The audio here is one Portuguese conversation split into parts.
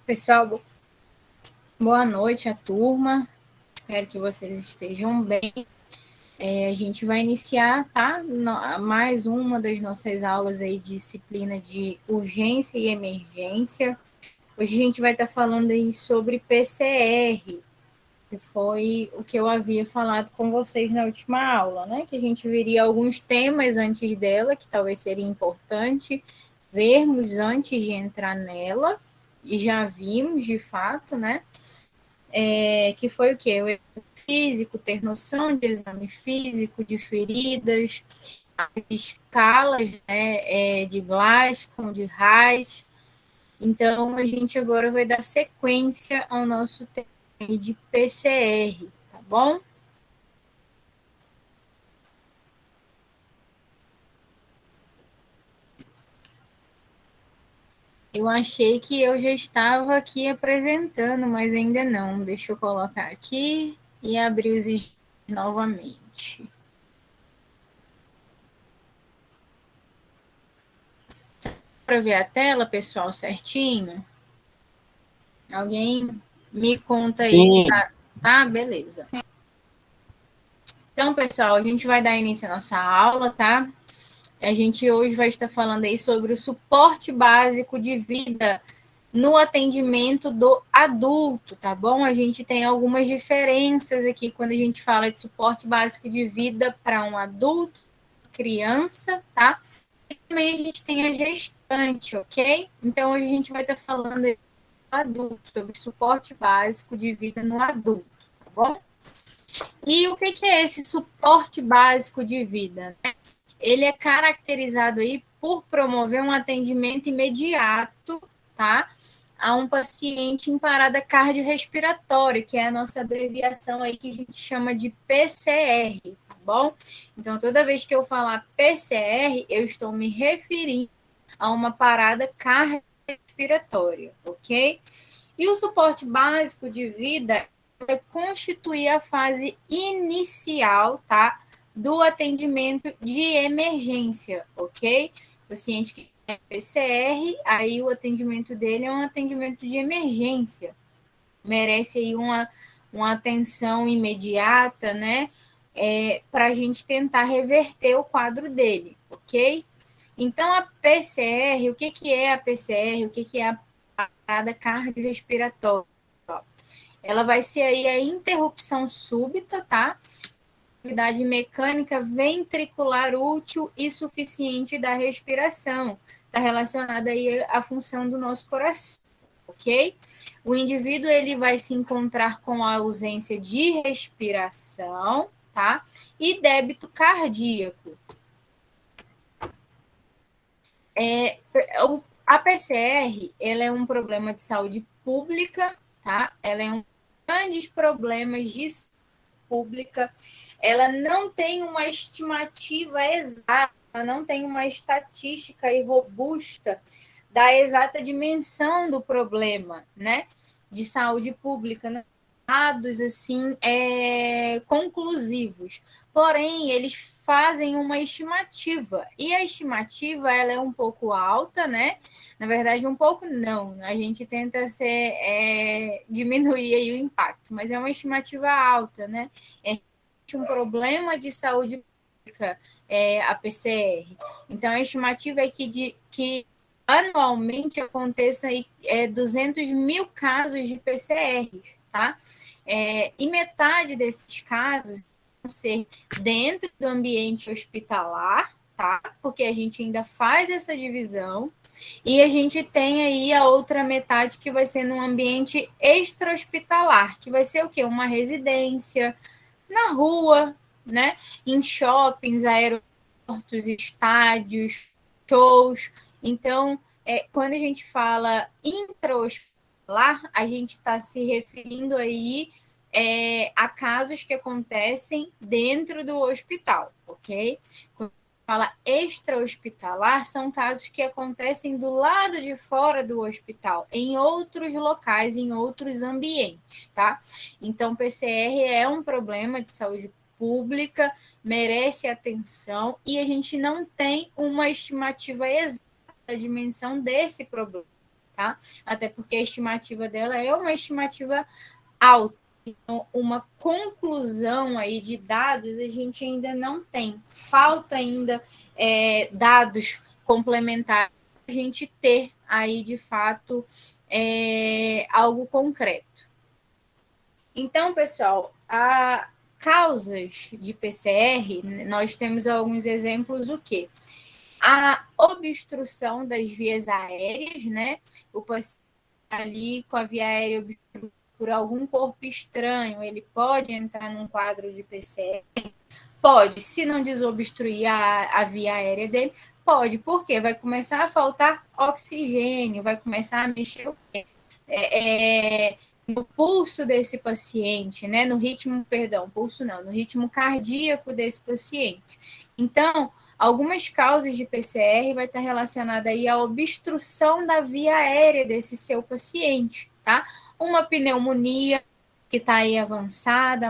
Pessoal, boa noite à turma. Espero que vocês estejam bem. A gente vai iniciar, tá? Mais uma das nossas aulas aí de disciplina de urgência e emergência. Hoje a gente vai estar falando aí sobre PCR, que foi o que eu havia falado com vocês na última aula, né? Que a gente veria alguns temas antes dela, que talvez seria importante vermos antes de entrar nela, e já vimos de fato, né? Que foi o quê? O físico, ter noção de exame físico, de feridas, as escalas, né, de Glasgow, de Reis. Então, a gente agora vai dar sequência ao nosso tema de PCR, tá bom? Eu achei que eu já estava aqui apresentando, mas ainda não. Deixa eu colocar aqui e abrir os slides novamente. Para ver a tela, pessoal, certinho? Alguém me conta aí se Sim, tá. Tá, beleza. Então, pessoal, a gente vai dar início à nossa aula, tá? A gente hoje vai estar falando aí sobre o suporte básico de vida no atendimento do adulto, tá bom? A gente tem algumas diferenças aqui quando a gente fala de suporte básico de vida para um adulto, criança, tá? E também a gente tem a gestante, ok? Então, hoje a gente vai estar falando do adulto, sobre suporte básico de vida no adulto, tá bom? E o que é esse suporte básico de vida? Ele é caracterizado aí por promover um atendimento imediato, tá? A um paciente em parada cardiorrespiratória, que é a nossa abreviação aí que a gente chama de PCR, tá bom? Então, toda vez que eu falar PCR, eu estou me referindo a uma parada cardiorrespiratória, ok? E o suporte básico de vida vai constituir a fase inicial, tá? Do atendimento de emergência, ok? O paciente que tem PCR, aí o atendimento dele é um atendimento de emergência. Merece aí uma atenção imediata, né? Para a gente tentar reverter o quadro dele, ok? Então, a PCR, o que é a PCR? O que é a parada cardiorrespiratória? Ela vai ser aí a interrupção súbita, tá? Atividade mecânica ventricular útil e suficiente da respiração. Está relacionada aí à função do nosso coração, ok? O indivíduo ele vai se encontrar com a ausência de respiração, tá? E débito cardíaco. A PCR, ela é um problema de saúde pública, tá? Ela é um grandes problemas de saúde pública. Ela não tem uma estimativa exata, não tem uma estatística e robusta da exata dimensão do problema, né? De saúde pública, né? Dados assim conclusivos. Porém, eles fazem uma estimativa e a estimativa ela é um pouco alta, né? Na verdade, um pouco não. A gente tenta diminuir aí o impacto, mas é uma estimativa alta, né? É um problema de saúde pública, a PCR. Então, a estimativa é que anualmente aconteça aí, 200 mil casos de PCRs, tá? E metade desses casos vão ser dentro do ambiente hospitalar, tá? Porque a gente ainda faz essa divisão, e a gente tem aí a outra metade que vai ser no ambiente extra-hospitalar, que vai ser o quê? Uma residência, na rua, né? Em shoppings, aeroportos, estádios, shows. Então, quando a gente fala intra-hospitalar, a gente está se referindo aí a casos que acontecem dentro do hospital, ok? Quando fala extra-hospitalar, são casos que acontecem do lado de fora do hospital, em outros locais, em outros ambientes, tá? Então, PCR é um problema de saúde pública, merece atenção e a gente não tem uma estimativa exata da dimensão desse problema, tá? Até porque a estimativa dela é uma estimativa alta. Então, uma conclusão aí de dados a gente ainda não tem. Falta ainda dados complementares para a gente ter aí, de fato, algo concreto. Então, pessoal, a causas de PCR, nós temos alguns exemplos, o quê? A obstrução das vias aéreas, né? O paciente ali com a via aérea obstruída por algum corpo estranho, ele pode entrar num quadro de PCR? Pode, se não desobstruir a via aérea dele, pode, porque vai começar a faltar oxigênio, vai começar a mexer o quê? No pulso desse paciente, né? No ritmo, perdão, pulso não, no ritmo cardíaco desse paciente. Então, algumas causas de PCR vai estar relacionada aí à obstrução da via aérea desse seu paciente, tá? Uma pneumonia que está aí avançada,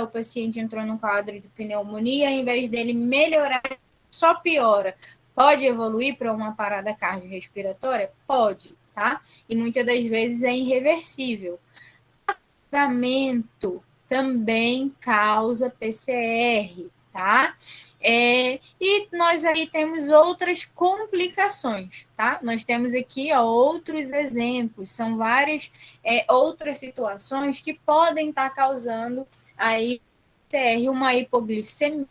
o paciente entrou num quadro de pneumonia, em vez dele melhorar, só piora. Pode evoluir para uma parada cardiorrespiratória? Pode, tá? E muitas das vezes é irreversível. Afogamento também causa PCR, tá? E nós aí temos outras complicações, tá? Nós temos aqui outros exemplos, são várias outras situações que podem estar causando aí PCR, uma hipoglicemia,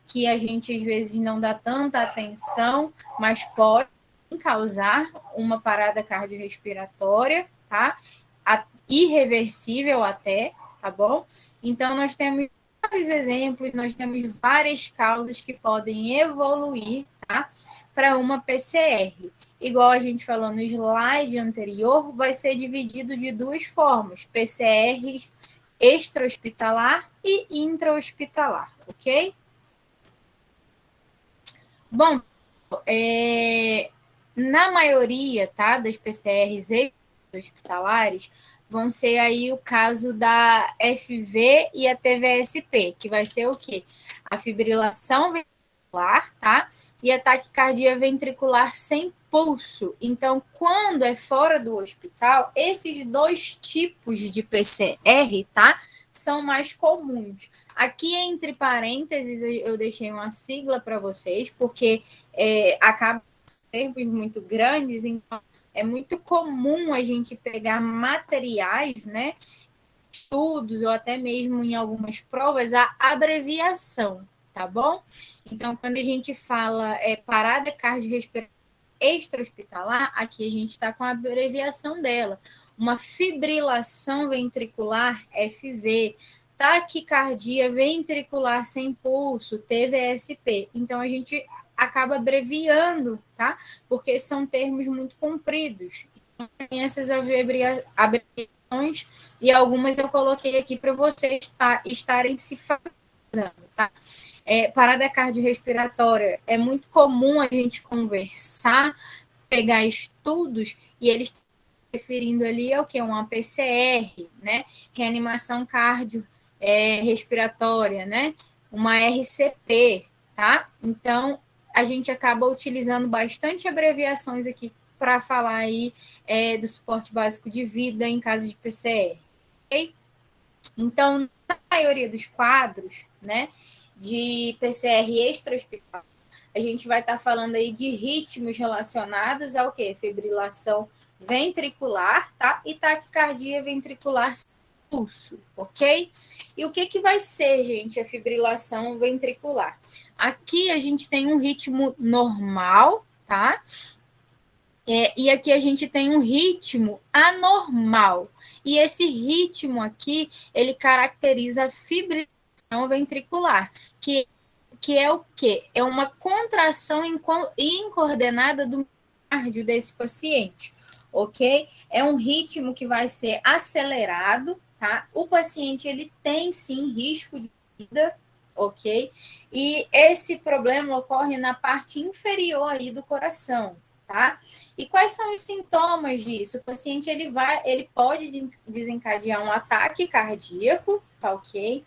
que a gente às vezes não dá tanta atenção, mas pode causar uma parada cardiorrespiratória, tá? Irreversível até, tá bom? Então, nós temos vários exemplos, nós temos várias causas que podem evoluir, tá? Para uma PCR. Igual a gente falou no slide anterior, vai ser dividido de duas formas: PCR extra-hospitalar e intra-hospitalar, ok? Bom, na maioria, tá, das PCRs hospitalares, vão ser aí o caso da FV e a TVSP, que vai ser o quê? A fibrilação ventricular, tá? E a taquicardia ventricular sem pulso. Então, quando é fora do hospital, esses dois tipos de PCR, tá? São mais comuns. Aqui, entre parênteses, eu deixei uma sigla para vocês, porque acaba termos muito grandes, então é muito comum a gente pegar materiais, né, estudos ou até mesmo em algumas provas, a abreviação, tá bom? Então, quando a gente fala parada cardiorrespiratória extra-hospitalar, aqui a gente está com a abreviação dela. Uma fibrilação ventricular, FV, taquicardia ventricular sem pulso, TVSP. Então, a gente acaba abreviando, tá? Porque são termos muito compridos. Então, tem essas abreviações e algumas eu coloquei aqui para vocês estarem se fazendo, tá? Parada cardiorrespiratória, é muito comum a gente conversar, pegar estudos e eles estão referindo ali ao que? Uma PCR, né? Reanimação cardiorrespiratória, né? Uma RCP, tá? Então, a gente acaba utilizando bastante abreviações aqui para falar aí do suporte básico de vida em caso de PCR, ok? Então, na maioria dos quadros, né, de PCR extra-hospitalar, a gente vai estar falando aí de ritmos relacionados ao quê? Fibrilação ventricular, tá? E taquicardia ventricular pulso, ok? E o que vai ser, gente, a fibrilação ventricular? Aqui a gente tem um ritmo normal, tá? E aqui a gente tem um ritmo anormal. E esse ritmo aqui, ele caracteriza a fibrilação ventricular, que é o quê? É uma contração incoordenada do miocárdio desse paciente, ok? É um ritmo que vai ser acelerado, tá? O paciente, ele tem, sim, risco de vida, ok? E esse problema ocorre na parte inferior aí do coração, tá? E quais são os sintomas disso? O paciente ele pode desencadear um ataque cardíaco, tá ok?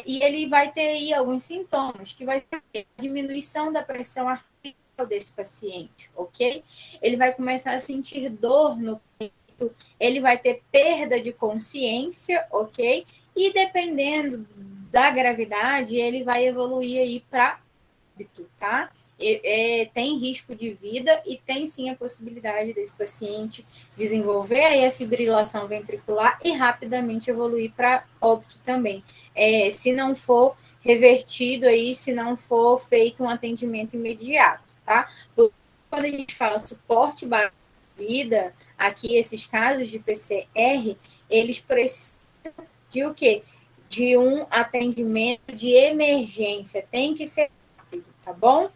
E ele vai ter aí alguns sintomas, que vai ter diminuição da pressão arterial, desse paciente, ok? Ele vai começar a sentir dor no peito, ele vai ter perda de consciência, ok? E dependendo da gravidade, ele vai evoluir aí para óbito, tá? Tem risco de vida e tem sim a possibilidade desse paciente desenvolver aí a fibrilação ventricular e rapidamente evoluir para óbito também. Se não for revertido aí, se não for feito um atendimento imediato, tá? Quando a gente fala suporte básico de vida, aqui esses casos de PCR, eles precisam de o quê? De um atendimento de emergência, tem que ser rápido, tá bom?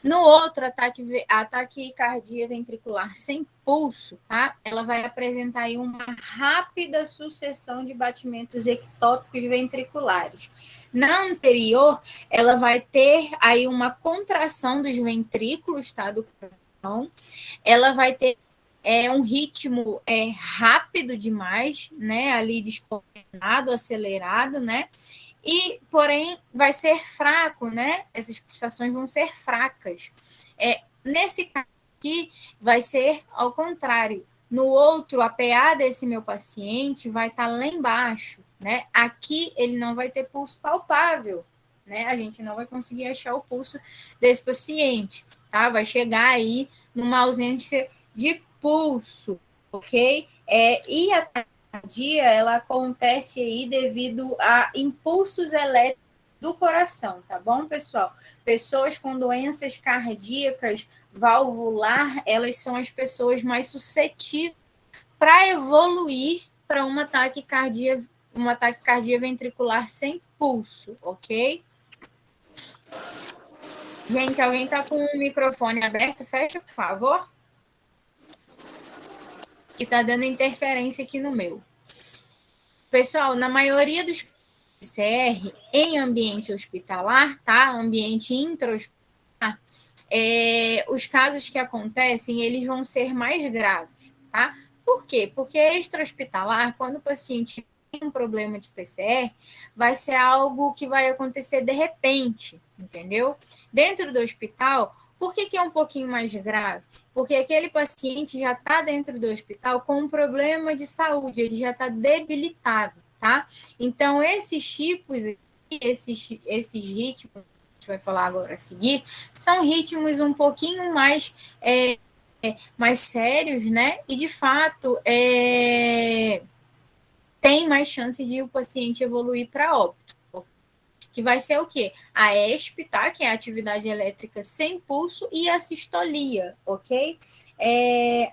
No outro ataque cardíaco ventricular sem pulso, tá? Ela vai apresentar aí uma rápida sucessão de batimentos ectópicos ventriculares. Na anterior, ela vai ter aí uma contração dos ventrículos, tá? Do coração. Ela vai ter um ritmo rápido demais, né? Ali descoordenado, acelerado, né? E, porém, vai ser fraco, né? Essas pulsações vão ser fracas. Nesse caso aqui, vai ser ao contrário. No outro, a PA desse meu paciente vai estar lá embaixo, né? Aqui ele não vai ter pulso palpável, né? A gente não vai conseguir achar o pulso desse paciente, tá? Vai chegar aí numa ausência de pulso, ok? E a taquicardia, ela acontece aí devido a impulsos elétricos do coração, tá bom, pessoal? Pessoas com doenças cardíacas valvular, elas são as pessoas mais suscetíveis para evoluir para uma taquicardia ventricular sem pulso, ok? Gente, alguém está com o microfone aberto? Fecha, por favor. Que está dando interferência aqui no meu. Pessoal, na maioria dos PCR em ambiente hospitalar, tá? Ambiente intra-hospitalar, os casos que acontecem, eles vão ser mais graves, tá? Por quê? Porque extra-hospitalar, quando o paciente tem um problema de PCR, vai ser algo que vai acontecer de repente, entendeu? Dentro do hospital, por que é um pouquinho mais grave? Porque aquele paciente já está dentro do hospital com um problema de saúde, ele já está debilitado, tá? Então, esses tipos, esses ritmos, que a gente vai falar agora a seguir, são ritmos um pouquinho mais sérios, né? E, de fato, tem mais chance de o paciente evoluir para óbito. Que vai ser o quê? A ESP, tá? Que é a atividade elétrica sem pulso, e a sistolia, ok?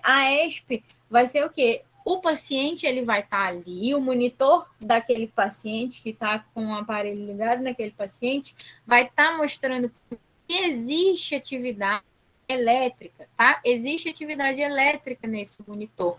A ESP vai ser o quê? O paciente, ele vai estar ali, o monitor daquele paciente que está com o aparelho ligado naquele paciente vai estar mostrando que existe atividade elétrica, tá? Existe atividade elétrica nesse monitor.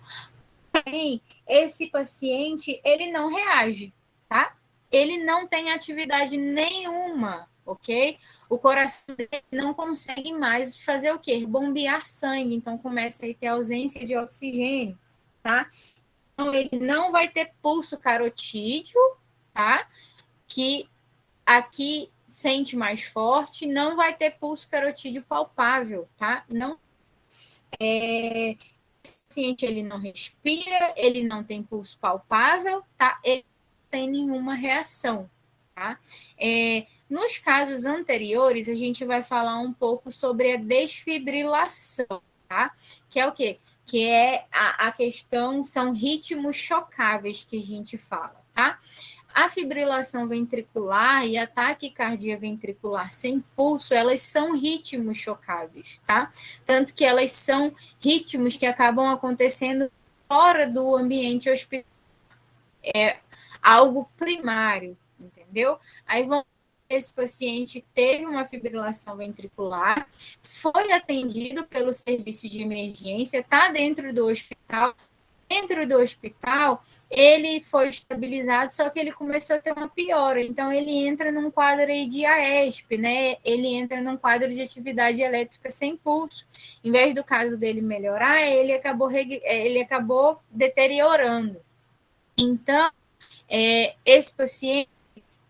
Porém, esse paciente, ele não reage, tá? Ele não tem atividade nenhuma, ok? O coração dele não consegue mais fazer o quê? Bombear sangue, então começa a ter ausência de oxigênio, tá? Então, ele não vai ter pulso carotídeo, tá? Que aqui sente mais forte, não vai ter pulso carotídeo palpável, tá? Não paciente, ele não respira, ele não tem pulso palpável, tá? Ele não tem nenhuma reação, tá? Nos casos anteriores, a gente vai falar um pouco sobre a desfibrilação, tá? Que é o quê? Que é a questão, são ritmos chocáveis que a gente fala, tá? A fibrilação ventricular e a taquicardia ventricular sem pulso, elas são ritmos chocáveis, tá? Tanto que elas são ritmos que acabam acontecendo fora do ambiente hospitalar. É algo primário, entendeu? Aí esse paciente teve uma fibrilação ventricular, foi atendido pelo serviço de emergência, está dentro do hospital. Dentro do hospital, ele foi estabilizado, só que ele começou a ter uma piora. Então, ele entra num quadro aí de AESP, né? Ele entra num quadro de atividade elétrica sem pulso. Em vez do caso dele melhorar, ele acabou deteriorando. Então, esse paciente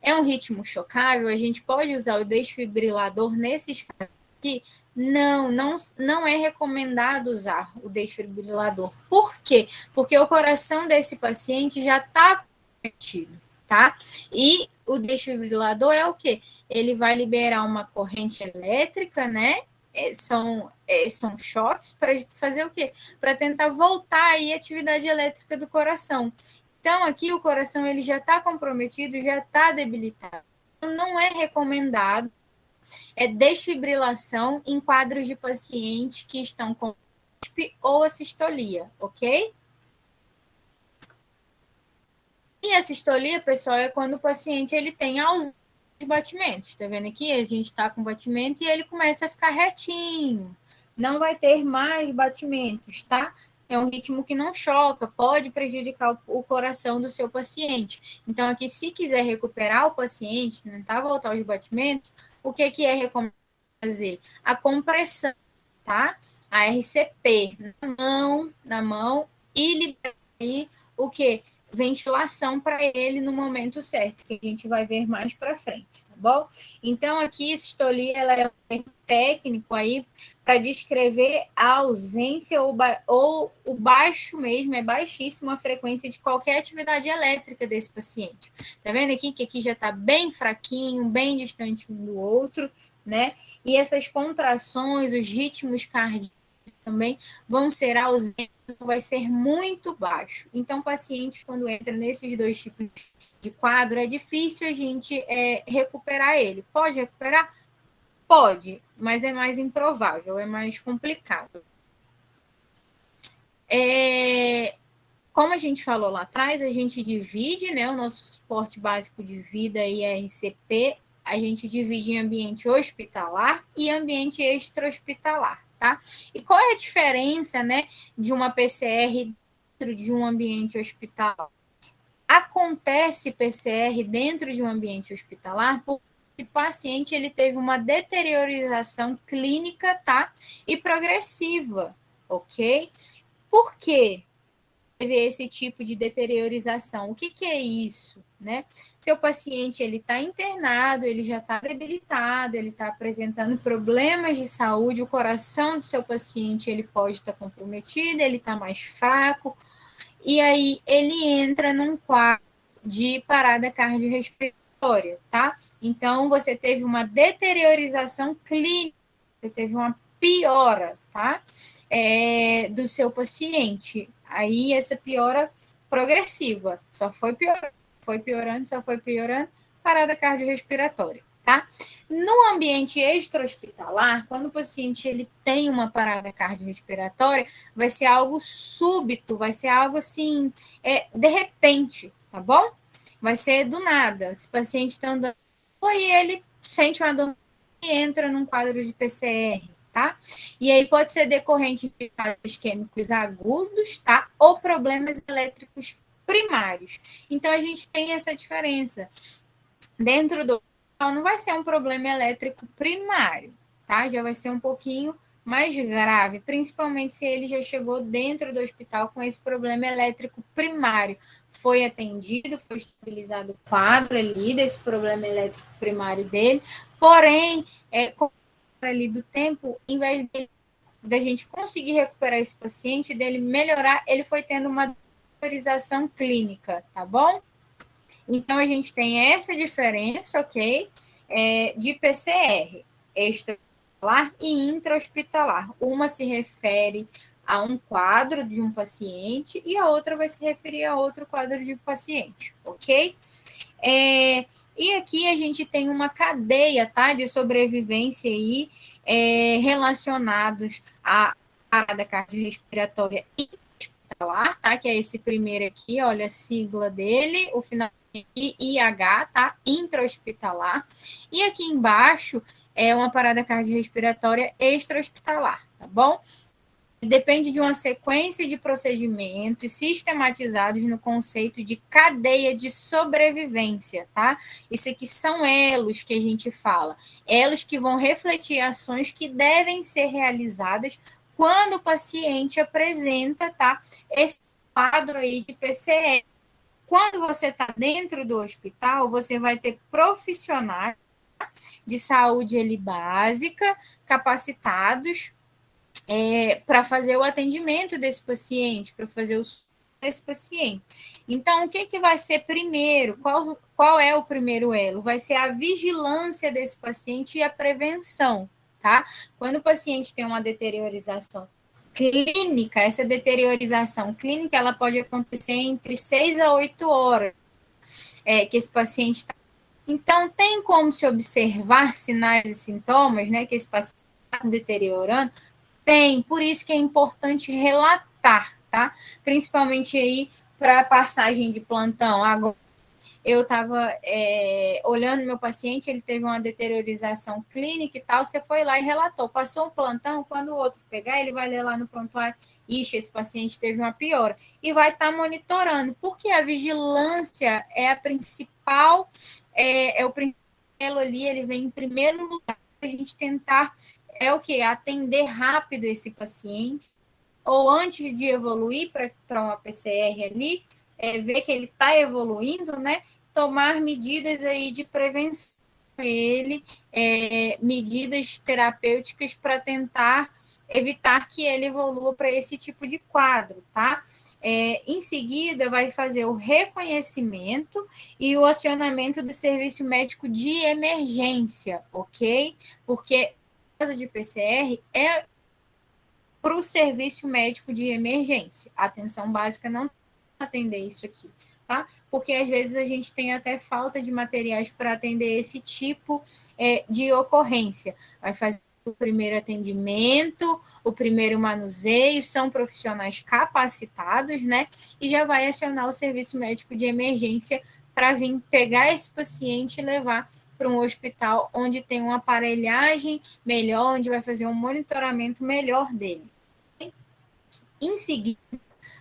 é um ritmo chocável, a gente pode usar o desfibrilador nesses casos aqui? Não é recomendado usar o desfibrilador. Por quê? Porque o coração desse paciente já está comprometido, tá? E o desfibrilador é o quê? Ele vai liberar uma corrente elétrica, né? São choques para fazer o quê? Para tentar voltar aí a atividade elétrica do coração. Então, aqui o coração ele já está comprometido, já está debilitado. Não é recomendado desfibrilação em quadros de paciente que estão com ou assistolia, ok? E a sistolia, pessoal, é quando o paciente ele tem ausência de batimentos. Tá vendo aqui? A gente está com batimento e ele começa a ficar retinho. Não vai ter mais batimentos, tá? É um ritmo que não choca, pode prejudicar o coração do seu paciente. Então, aqui, se quiser recuperar o paciente, tentar voltar aos batimentos, o que é recomendado fazer? A compressão, tá? A RCP na mão e liberar aí o que? Ventilação para ele no momento certo, que a gente vai ver mais para frente, tá bom? Então, aqui, a sistolia, ela é um termo técnico aí para descrever a ausência ou o baixo mesmo, é baixíssima a frequência de qualquer atividade elétrica desse paciente. Tá vendo aqui que aqui já está bem fraquinho, bem distante um do outro, né? E essas contrações, os ritmos cardíacos também vão ser ausentes, vai ser muito baixo. Então, pacientes, quando entram nesses dois tipos de quadro, é difícil a gente recuperar ele. Pode recuperar? Pode, mas é mais improvável, é mais complicado. Como a gente falou lá atrás, a gente divide, né, o nosso suporte básico de vida e RCP, a gente divide em ambiente hospitalar e ambiente extra-hospitalar, tá? E qual é a diferença, né, de uma PCR dentro de um ambiente hospitalar? Acontece PCR dentro de um ambiente hospitalar porque o paciente ele teve uma deteriorização clínica, tá? E progressiva, ok? Por quê? Teve esse tipo de deteriorização. O que é isso? Né? Seu paciente ele está internado, ele já está debilitado, ele está apresentando problemas de saúde, o coração do seu paciente ele pode estar comprometido, ele está mais fraco, e aí ele entra num quadro de parada cardiorrespiratória, tá? Então, você teve uma deteriorização clínica, você teve uma piora, tá? Do seu paciente. Aí, essa piora progressiva, só foi piorando, parada cardiorrespiratória, tá? No ambiente extra-hospitalar, quando o paciente ele tem uma parada cardiorrespiratória, vai ser algo súbito, vai ser algo assim, de repente, tá bom? Vai ser do nada. Esse paciente está andando e ele sente uma dor e entra num quadro de PCR, tá? E aí pode ser decorrente de quadros isquêmicos agudos, tá? Ou problemas elétricos primários. Então, a gente tem essa diferença. Dentro do não vai ser um problema elétrico primário, tá? Já vai ser um pouquinho mais grave, principalmente se ele já chegou dentro do hospital com esse problema elétrico primário. Foi atendido, foi estabilizado o quadro ali desse problema elétrico primário dele, porém, com o ali do tempo, em vez da gente conseguir recuperar esse paciente, dele melhorar, ele foi tendo uma priorização clínica, tá bom? Então, a gente tem essa diferença, ok? De PCR, extra-hospitalar e intra-hospitalar. Uma se refere a um quadro de um paciente e a outra vai se referir a outro quadro de um paciente, ok? E aqui a gente tem uma cadeia, tá, de sobrevivência aí, relacionados à parada cardiorrespiratória intra-hospitalar, tá, que é esse primeiro aqui, olha a sigla dele, o final IH, tá? Intra-hospitalar. E aqui embaixo é uma parada cardiorrespiratória extra-hospitalar, tá bom? Depende de uma sequência de procedimentos sistematizados no conceito de cadeia de sobrevivência, tá? Isso aqui são elos que a gente fala. Elos que vão refletir ações que devem ser realizadas quando o paciente apresenta, tá? Esse quadro aí de PCR. Quando você está dentro do hospital, você vai ter profissionais de saúde ali básica, capacitados para fazer o atendimento desse paciente, para fazer o desse paciente. Então, o que vai ser primeiro? Qual é o primeiro elo? Vai ser a vigilância desse paciente e a prevenção, tá? Quando o paciente tem uma deteriorização clínica, essa deteriorização clínica, ela pode acontecer entre 6 a 8 horas que esse paciente está. Então, tem como se observar sinais e sintomas, né, que esse paciente está deteriorando? Tem, por isso que é importante relatar, tá? Principalmente aí para passagem de plantão. Agora, eu estava olhando meu paciente, ele teve uma deteriorização clínica e tal, você foi lá e relatou. Passou um plantão, quando o outro pegar, ele vai ler lá no prontuário, ixi, esse paciente teve uma piora. E vai estar monitorando, porque a vigilância é a principal, o primeiro ali, ele vem em primeiro lugar, a gente tentar o que? Atender rápido esse paciente, ou antes de evoluir para uma PCR ali, ver que ele está evoluindo, né? Tomar medidas aí de prevenção ele, medidas terapêuticas para tentar evitar que ele evolua para esse tipo de quadro, tá? Em seguida, vai fazer o reconhecimento e o acionamento do serviço médico de emergência, ok? Porque o caso de PCR é para o serviço médico de emergência. A atenção básica não atender isso aqui, tá? Porque às vezes a gente tem até falta de materiais para atender esse tipo de ocorrência. Vai fazer o primeiro atendimento, o primeiro manuseio, são profissionais capacitados, né? E já vai acionar o serviço médico de emergência para vir pegar esse paciente e levar para um hospital onde tem uma aparelhagem melhor, onde vai fazer um monitoramento melhor dele. Em seguida,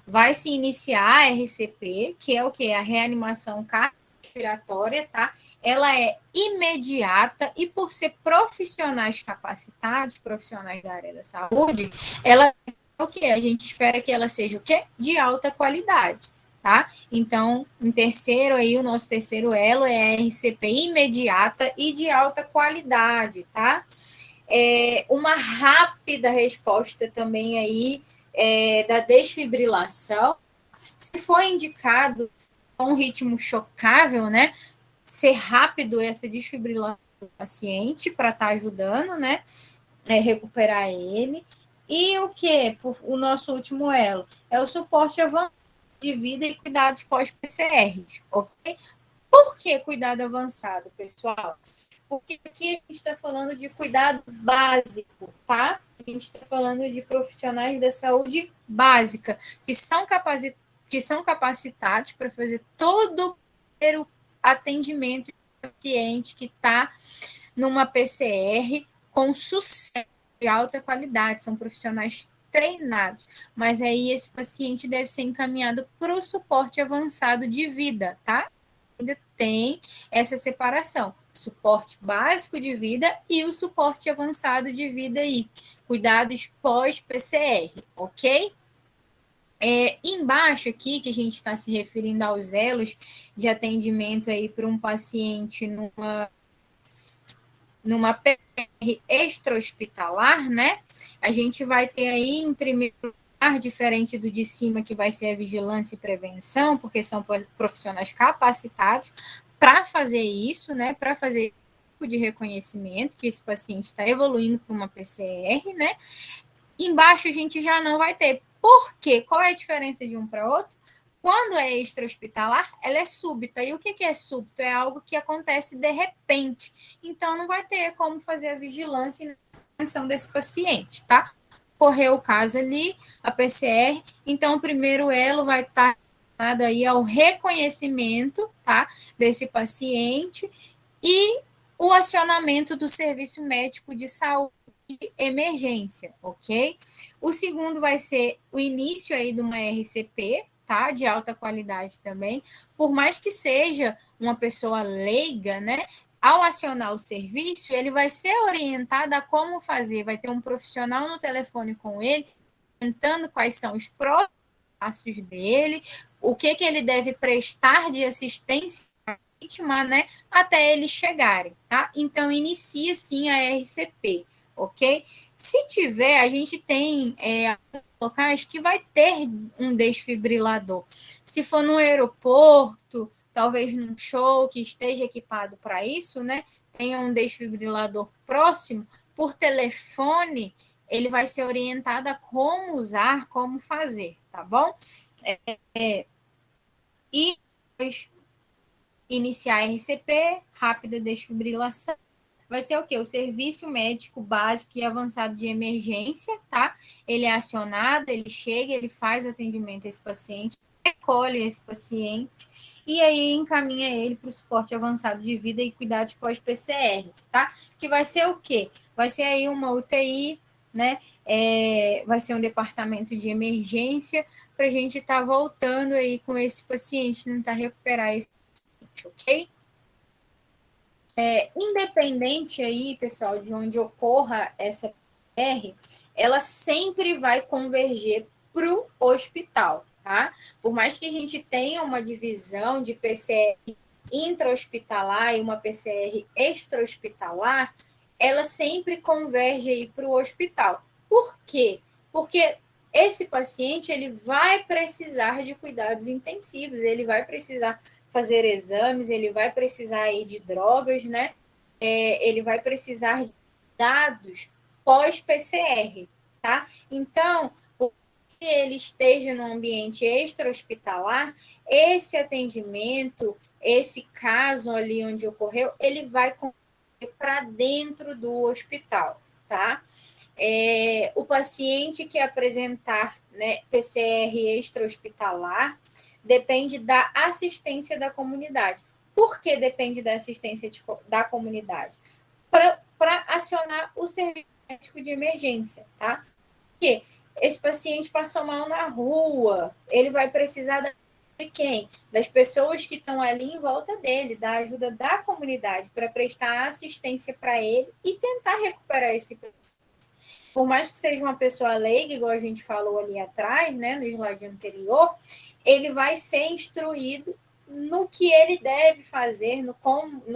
vai se iniciar a RCP, que é o que? A reanimação cardiorrespiratória, tá? Ela é imediata e por ser profissionais capacitados, profissionais da área da saúde, ela é o que? A gente espera que ela seja o quê? De alta qualidade, tá? Então, em terceiro aí, o nosso terceiro elo é a RCP imediata e de alta qualidade, tá? Uma rápida resposta também aí da desfibrilação. Se for indicado um ritmo chocável, né, ser rápido essa desfibrilação do paciente para estar ajudando, né, recuperar ele. E o que? O nosso último elo é o suporte avançado de vida e cuidados pós-PCRs, ok? Por que cuidado avançado, pessoal? Porque aqui a gente está falando de cuidado básico, tá? A gente está falando de profissionais da saúde básica, que são capacitados para fazer todo o atendimento do paciente que está numa PCR com sucesso de alta qualidade, são profissionais treinados, mas aí esse paciente deve ser encaminhado para o suporte avançado de vida, tá? Ainda tem essa separação, suporte básico de vida e o suporte avançado de vida aí, cuidados pós-PCR, ok? Embaixo aqui, que a gente está se referindo aos elos de atendimento aí para um paciente numa PR extra-hospitalar, né? A gente vai ter aí, em primeiro lugar, diferente do de cima, que vai ser a vigilância e prevenção, porque são profissionais capacitados para fazer isso, né? Para fazer tipo de reconhecimento que esse paciente está evoluindo para uma PCR, né? Embaixo a gente já não vai ter. Por quê? Qual é a diferença de um para outro? Quando é extra-hospitalar, ela é súbita. E o que é súbito? É algo que acontece de repente. Então, não vai ter como fazer a vigilância e a atenção desse paciente, tá? Correu o caso ali, a PCR. Então, o primeiro elo vai estar ligado aí ao reconhecimento, tá? Desse paciente e o acionamento do serviço médico de saúde de emergência, ok? O segundo vai ser o início aí de uma RCP, tá? De alta qualidade também. Por mais que seja uma pessoa leiga, né? Ao acionar o serviço, ele vai ser orientado a como fazer. Vai ter um profissional no telefone com ele, orientando quais são os prós passos dele, o que ele deve prestar de assistência à vítima, né, até eles chegarem, tá? Então, inicia sim a RCP, ok? Se tiver, a gente tem locais que vai ter um desfibrilador. Se for no aeroporto, talvez num show que esteja equipado para isso, né? Tenha um desfibrilador próximo, por telefone, ele vai ser orientado a como usar, como fazer, tá bom? E depois iniciar a RCP, rápida desfibrilação, vai ser o quê? O serviço médico básico e avançado de emergência, tá? Ele é acionado, ele chega, ele faz o atendimento a esse paciente, recolhe esse paciente e aí encaminha ele para o suporte avançado de vida e cuidados pós-PCR, tá? Que vai ser o quê? Vai ser aí uma UTI, né? Vai ser um departamento de emergência para a gente estar voltando aí com esse paciente, tentar recuperar esse paciente, ok? Independente aí, pessoal, de onde ocorra essa PR, ela sempre vai converger para o hospital, tá? Por mais que a gente tenha uma divisão de PCR intra-hospitalar e uma PCR extra-hospitalar, ela sempre converge aí para o hospital. Por quê? Porque esse paciente ele vai precisar de cuidados intensivos, ele vai precisar fazer exames, ele vai precisar aí de drogas, né? Ele vai precisar de dados pós-PCR, tá? Então, se ele esteja no ambiente extra-hospitalar, esse atendimento, esse caso ali onde ocorreu, ele vai para dentro do hospital, tá? O paciente que apresentar, né, PCR extra-hospitalar depende da assistência da comunidade. Por que depende da assistência da comunidade? Para acionar o serviço médico de emergência, tá? Porque esse paciente passou mal na rua, ele vai precisar de quem? Das pessoas que estão ali em volta dele, da ajuda da comunidade para prestar assistência para ele e tentar recuperar esse paciente. Por mais que seja uma pessoa leiga, igual a gente falou ali atrás, né, no slide anterior, ele vai ser instruído no que ele deve fazer, no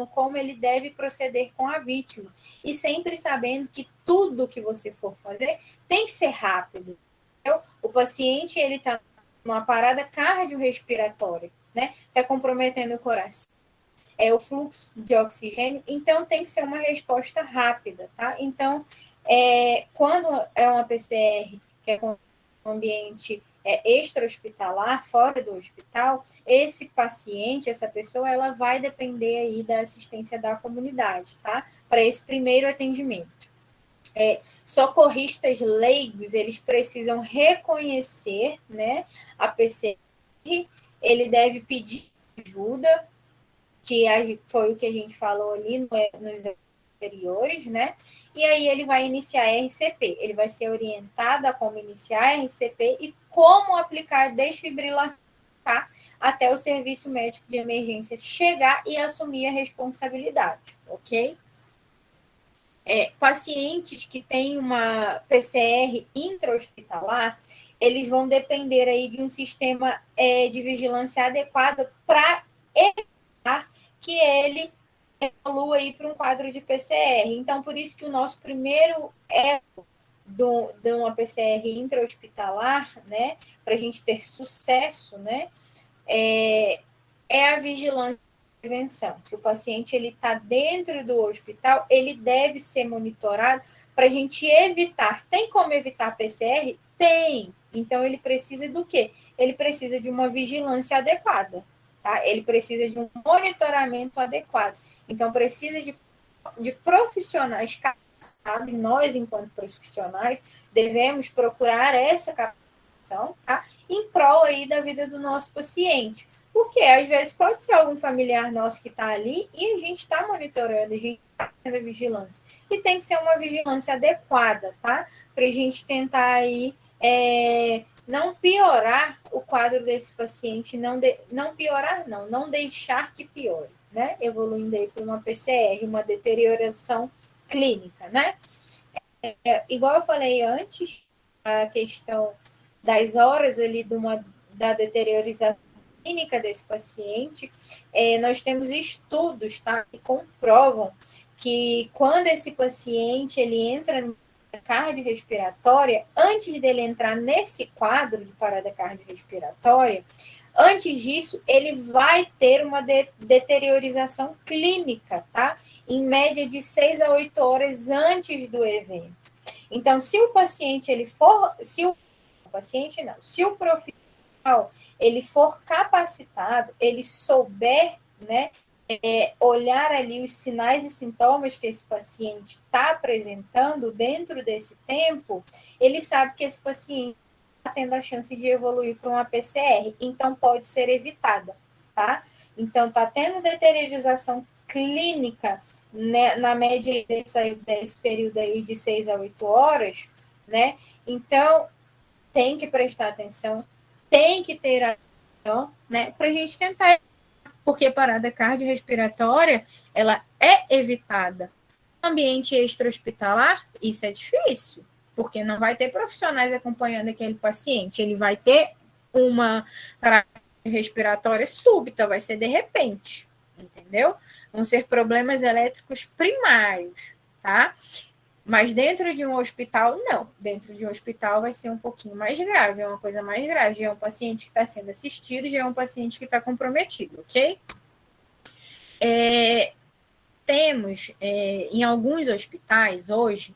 como ele deve proceder com a vítima. E sempre sabendo que tudo que você for fazer tem que ser rápido. Entendeu? O paciente ele está numa parada cardiorrespiratória, né? Está comprometendo o coração, o fluxo de oxigênio, então tem que ser uma resposta rápida, tá? Então, quando é uma PCR que é com um ambiente extra-hospitalar, fora do hospital, esse paciente, essa pessoa, ela vai depender aí da assistência da comunidade, tá? Para esse primeiro atendimento. Socorristas leigos, eles precisam reconhecer, né, a PCR, ele deve pedir ajuda, que foi o que a gente falou ali nos anteriores, né? E aí ele vai iniciar a RCP. Ele vai ser orientado a como iniciar a RCP e como aplicar a desfibrilação, tá? Até o serviço médico de emergência chegar e assumir a responsabilidade, ok? Pacientes que têm uma PCR intra-hospitalar, eles vão depender aí de um sistema de vigilância adequado para evitar que ele evolua aí para um quadro de PCR. Então, por isso que o nosso primeiro de uma PCR intra-hospitalar, né, para a gente ter sucesso, né, é a vigilância e prevenção. Se o paciente ele está dentro do hospital, ele deve ser monitorado para a gente evitar. Tem como evitar PCR? Tem. Então, ele precisa do quê? Ele precisa de uma vigilância adequada, tá? Ele precisa de um monitoramento adequado. Então, precisa de profissionais capacitados. Nós, enquanto profissionais, devemos procurar essa capacitação, tá? Em prol aí da vida do nosso paciente. Porque, às vezes, pode ser algum familiar nosso que está ali e a gente está monitorando, a gente está tendo a vigilância. E tem que ser uma vigilância adequada, tá? Para a gente tentar aí não piorar o quadro desse paciente, não piorar, não deixar que piore, né? Evoluindo aí para uma PCR, uma deterioração clínica, né? Igual eu falei antes, a questão das horas ali da deteriorização clínica desse paciente, nós temos estudos, tá, que comprovam que quando esse paciente ele entra no cardiorrespiratória, antes dele entrar nesse quadro de parada cardiorrespiratória, antes disso, ele vai ter uma deteriorização clínica, tá? Em média de 6 a 8 horas antes do evento. Então, se o paciente ele for, se o profissional ele for capacitado, ele souber, né, olhar ali os sinais e sintomas que esse paciente está apresentando dentro desse tempo, ele sabe que esse paciente está tendo a chance de evoluir para uma PCR, então pode ser evitada, tá? Então, está tendo deteriorização clínica, né, na média desse período aí de 6 a 8 horas, né? Então, tem que prestar atenção, tem que ter atenção, né, para a gente tentar, porque parada cardiorrespiratória, ela é evitada. No ambiente extra-hospitalar, isso é difícil, porque não vai ter profissionais acompanhando aquele paciente, ele vai ter uma parada respiratória súbita, vai ser de repente, entendeu? Vão ser problemas elétricos primários, tá? Mas dentro de um hospital, não. Dentro de um hospital vai ser um pouquinho mais grave, é uma coisa mais grave. Já é um paciente que está sendo assistido, já é um paciente que está comprometido, ok? Temos, em alguns hospitais hoje,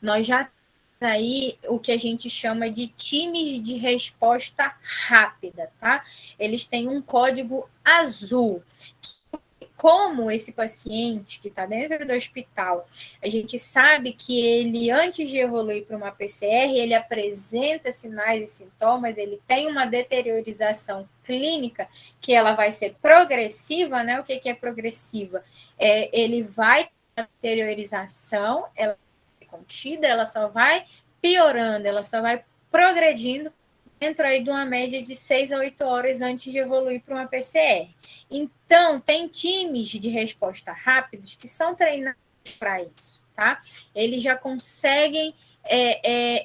nós já temos aí o que a gente chama de times de resposta rápida, tá? Eles têm um código azul, como esse paciente que está dentro do hospital, a gente sabe que ele, antes de evoluir para uma PCR, ele apresenta sinais e sintomas, ele tem uma deteriorização clínica, que ela vai ser progressiva, né? O que é progressiva? Ele vai ter a deteriorização, ela vai ser contida, ela só vai piorando, ela só vai progredindo dentro aí de uma média de 6 a 8 horas antes de evoluir para uma PCR. Então, tem times de resposta rápidos que são treinados para isso, tá? Eles já conseguem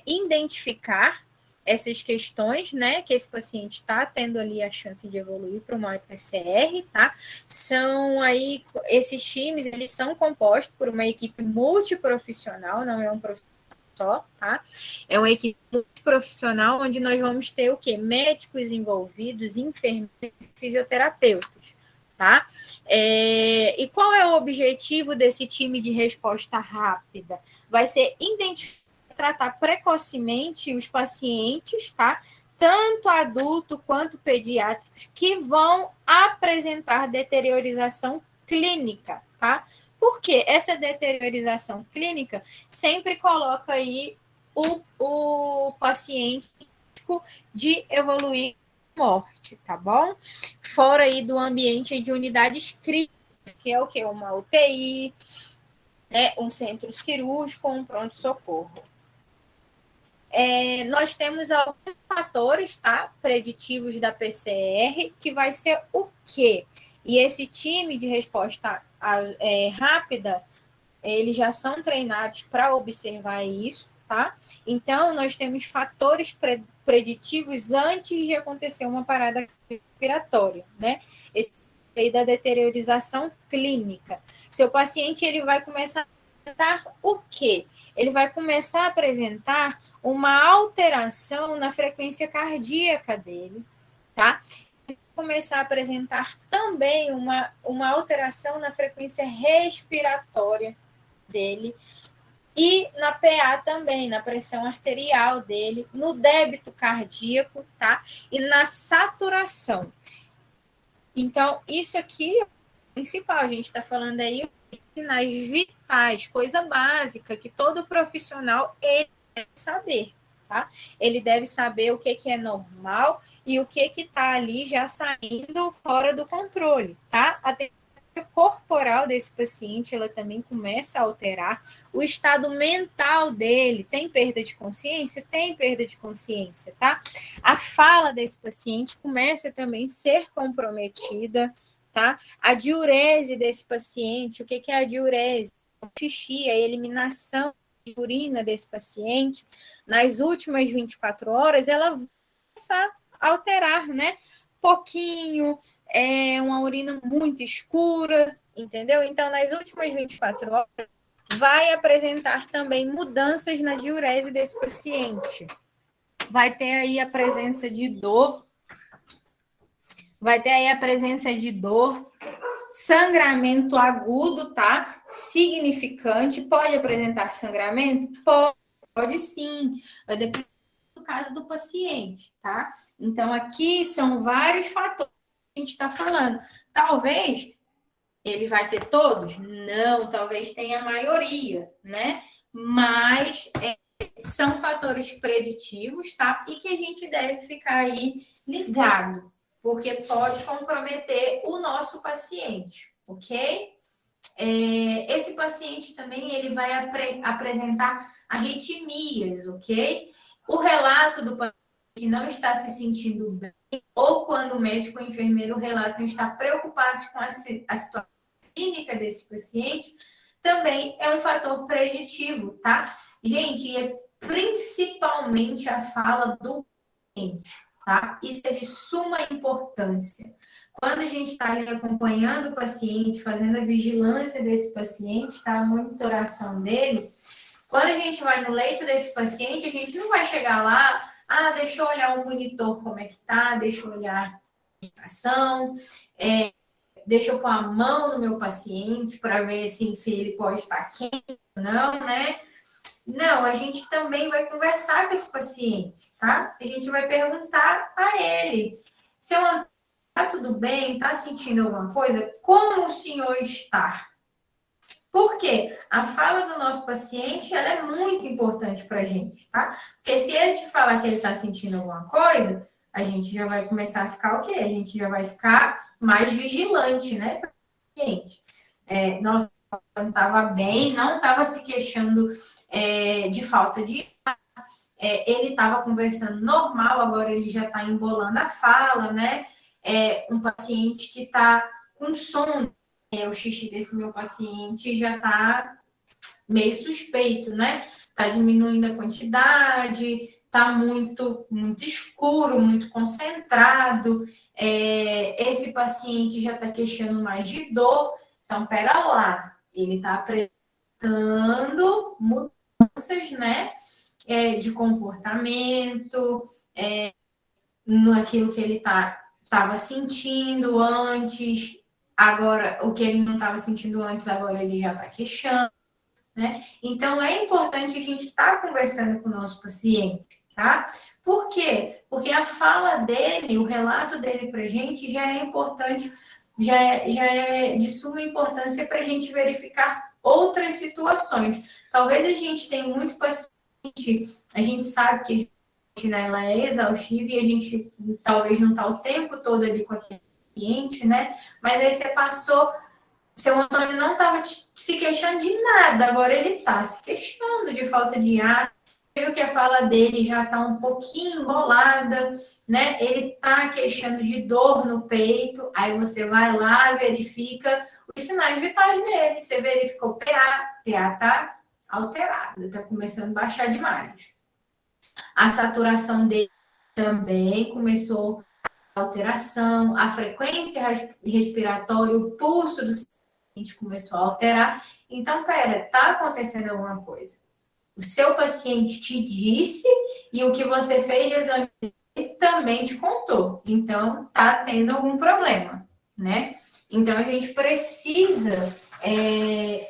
identificar essas questões, né, que esse paciente está tendo ali a chance de evoluir para uma PCR, tá? São aí, esses times, eles são compostos por uma equipe multiprofissional, não é um profissional só, tá? É uma equipe profissional onde nós vamos ter o quê? Médicos envolvidos, enfermeiros e fisioterapeutas, tá? E qual é o objetivo desse time de resposta rápida? Vai ser identificar, tratar precocemente os pacientes, tá? Tanto adulto quanto pediátricos, que vão apresentar deteriorização clínica, tá? Porque essa deteriorização clínica sempre coloca aí o paciente de evoluir à morte, tá bom? Fora aí do ambiente de unidades críticas, que é o quê? Uma UTI, né? Um centro cirúrgico, um pronto-socorro. Nós temos alguns fatores, tá? Preditivos da PCR, que vai ser o quê? E esse time de resposta rápida, eles já são treinados para observar isso, tá? Então, nós temos fatores preditivos antes de acontecer uma parada respiratória, né? Esse aí da deteriorização clínica. Seu paciente, ele vai começar a apresentar o quê? Ele vai começar a apresentar uma alteração na frequência cardíaca dele, tá? Começar a apresentar também uma alteração na frequência respiratória dele e na PA também, na pressão arterial dele, no débito cardíaco, tá? E na saturação. Então, isso aqui é o principal, a gente está falando aí de sinais vitais, coisa básica que todo profissional ele deve saber. Tá? Ele deve saber o que é normal e o que está ali já saindo fora do controle, tá? A temperatura corporal desse paciente, ela também começa a alterar. O estado mental dele, tem perda de consciência? Tem perda de consciência, tá? A fala desse paciente começa também a ser comprometida, tá? A diurese desse paciente, o que é a diurese? O xixi, a eliminação urina desse paciente, nas últimas 24 horas, ela vai começar alterar, né? Pouquinho, uma urina muito escura, entendeu? Então, nas últimas 24 horas, vai apresentar também mudanças na diurese desse paciente. Vai ter aí a presença de dor, sangramento agudo, tá? Significante. Pode apresentar sangramento? Pode sim. Vai depender do caso do paciente, tá? Então, aqui são vários fatores que a gente está falando. Talvez ele vai ter todos? Não, talvez tenha a maioria, né? Mas são fatores preditivos, tá? E que a gente deve ficar aí ligado, porque pode comprometer o nosso paciente, ok? Esse paciente também ele vai apresentar arritmias, ok? O relato do paciente que não está se sentindo bem, ou quando o médico ou o enfermeiro relatam estar preocupados com a situação clínica desse paciente, também é um fator preditivo, tá? Gente, é principalmente a fala do paciente, tá? Isso é de suma importância. Quando a gente está ali acompanhando o paciente, fazendo a vigilância desse paciente, tá? A monitoração dele, quando a gente vai no leito desse paciente, a gente não vai chegar lá, deixa eu olhar o monitor como é que tá, deixa eu olhar a meditação, deixa eu pôr a mão no meu paciente para ver assim, se ele pode estar quente ou não, né? Não, a gente também vai conversar com esse paciente, tá? A gente vai perguntar a ele, seu Antônio, tá tudo bem? Tá sentindo alguma coisa? Como o senhor está? Por quê? A fala do nosso paciente, ela é muito importante para a gente, tá? Porque se ele te falar que ele está sentindo alguma coisa, a gente já vai começar a ficar o quê? A gente já vai ficar mais vigilante, né? Gente, nossa, não estava bem, não estava se queixando de falta de ar, ele estava conversando normal, agora ele já está embolando a fala, né? Um paciente que está com sono, o xixi desse meu paciente já está meio suspeito, né? Está diminuindo a quantidade, está muito escuro, muito concentrado. Esse paciente já está queixando mais de dor. Então, pera lá, ele está apresentando mudanças, né? De comportamento, naquilo que ele estava sentindo antes. Agora, o que ele não estava sentindo antes, agora ele já está queixando, né? Então, é importante a gente estar conversando com o nosso paciente, tá? Por quê? Porque a fala dele, o relato dele para a gente já é importante, já é de suma importância para a gente verificar outras situações. Talvez a gente tenha muito paciente, a gente sabe que né, ela é exaustiva e a gente talvez não está o tempo todo ali com aquele paciente, né? Mas aí você passou, seu Antônio não estava se queixando de nada, agora ele está se queixando de falta de ar, viu que a fala dele já está um pouquinho embolada, né? Ele está queixando de dor no peito, aí você vai lá, verifica os sinais vitais dele, você verifica o PA está alterado, está começando a baixar demais. A saturação dele também começou a alteração, a frequência respiratória, o pulso do paciente começou a alterar. Então, pera, tá acontecendo alguma coisa. O seu paciente te disse e o que você fez de exame também te contou. Então, tá tendo algum problema, né? Então, a gente precisa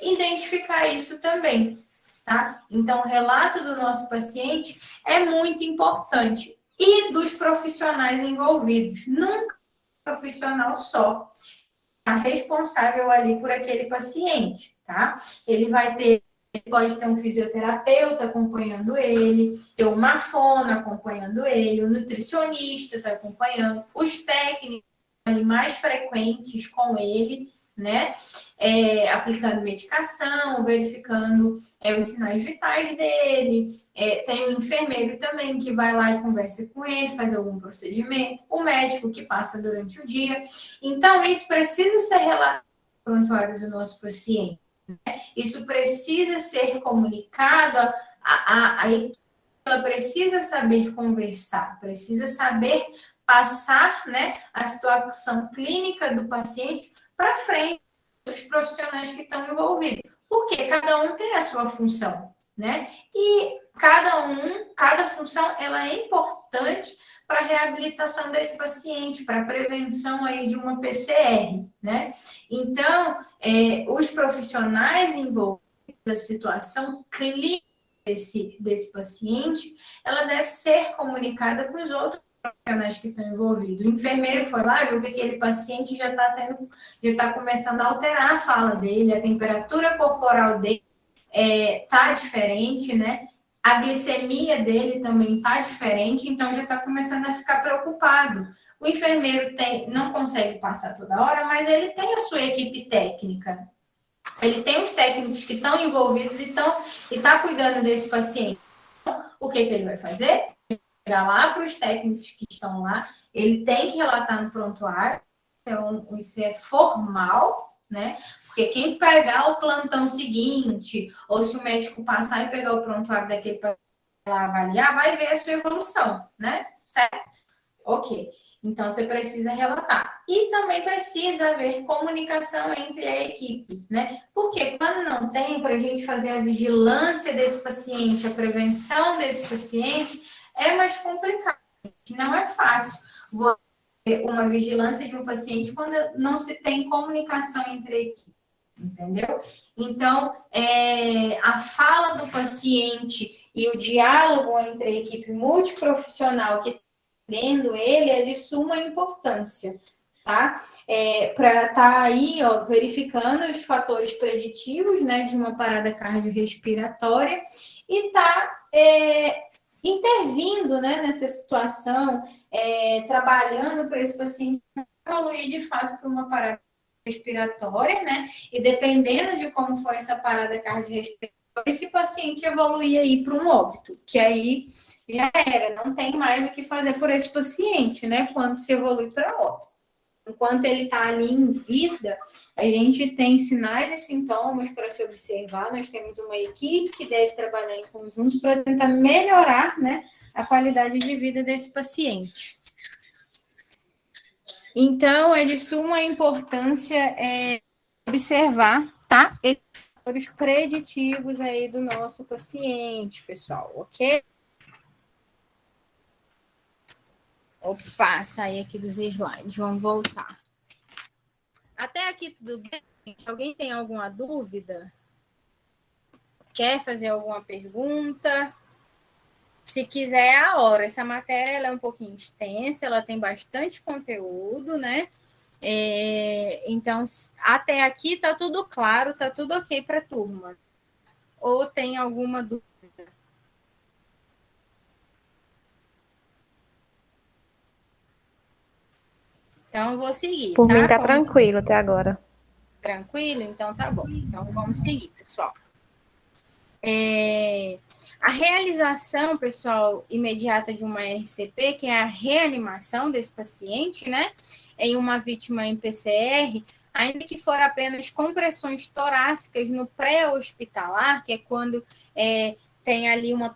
identificar isso também. Tá? Então, o relato do nosso paciente é muito importante. E dos profissionais envolvidos. Nunca um profissional só é responsável ali por aquele paciente, tá? Ele pode ter um fisioterapeuta acompanhando ele, ter uma fono acompanhando ele, o nutricionista está acompanhando, os técnicos ali mais frequentes com ele, né? Aplicando medicação, verificando os sinais vitais dele. Tem um enfermeiro também que vai lá e conversa com ele, faz algum procedimento, o médico que passa durante o dia. Então, isso precisa ser relatado no prontuário do nosso paciente. Né? Isso precisa ser comunicado, a equipe ela precisa saber conversar, precisa saber passar, né, a situação clínica do paciente para frente dos profissionais que estão envolvidos. Porque cada um tem a sua função, né? E cada função, ela é importante para a reabilitação desse paciente, para a prevenção aí de uma PCR, né? Então, os profissionais envolvidos na situação clínica desse paciente, ela deve ser comunicada com os outros profissionais que estão envolvidos. O enfermeiro foi lá, viu que aquele paciente já está começando a alterar a fala dele, a temperatura corporal dele está diferente, né? A glicemia dele também está diferente, então já está começando a ficar preocupado. O enfermeiro não consegue passar toda hora, mas ele tem a sua equipe técnica. Ele tem os técnicos que estão envolvidos e está cuidando desse paciente. Então, o que ele vai fazer? Chegar lá para os técnicos que estão lá, ele tem que relatar no prontuário, isso é formal, né? Porque quem pegar o plantão seguinte, ou se o médico passar e pegar o prontuário daquele para avaliar, vai ver a sua evolução, né? Certo? Ok. Então, você precisa relatar. E também precisa haver comunicação entre a equipe, né? Porque quando não tem, para a gente fazer a vigilância desse paciente, a prevenção desse paciente, é mais complicado. Não é fácil uma vigilância de um paciente quando não se tem comunicação entre a equipe, entendeu? Então, a fala do paciente e o diálogo entre a equipe multiprofissional que atendendo ele é de suma importância, tá? Para estar aí, ó, verificando os fatores preditivos, né, de uma parada cardiorrespiratória e intervindo, né, nessa situação, trabalhando para esse paciente evoluir de fato para uma parada respiratória, né? E dependendo de como foi essa parada cardiorrespiratória, esse paciente evoluir aí para um óbito, que aí já era, não tem mais o que fazer por esse paciente, né? Quando se evolui para óbito. Enquanto ele está ali em vida, a gente tem sinais e sintomas para se observar. Nós temos uma equipe que deve trabalhar em conjunto para tentar melhorar, né, a qualidade de vida desse paciente. Então, é de suma importância observar, tá? Os preditivos aí do nosso paciente, pessoal, ok? Opa, saí aqui dos slides, vamos voltar. Até aqui tudo bem? Alguém tem alguma dúvida? Quer fazer alguma pergunta? Se quiser, é a hora. Essa matéria ela é um pouquinho extensa, ela tem bastante conteúdo, né? Então, até aqui tá tudo claro, tá tudo ok para a turma. Ou tem alguma dúvida? Então, eu vou seguir. Por mim, tá tranquilo até agora. Tranquilo? Então, tá bom. Então, vamos seguir, pessoal. A realização, pessoal, imediata de uma RCP, que é a reanimação desse paciente, né, em uma vítima em PCR, ainda que for apenas compressões torácicas no pré-hospitalar, que é quando tem ali uma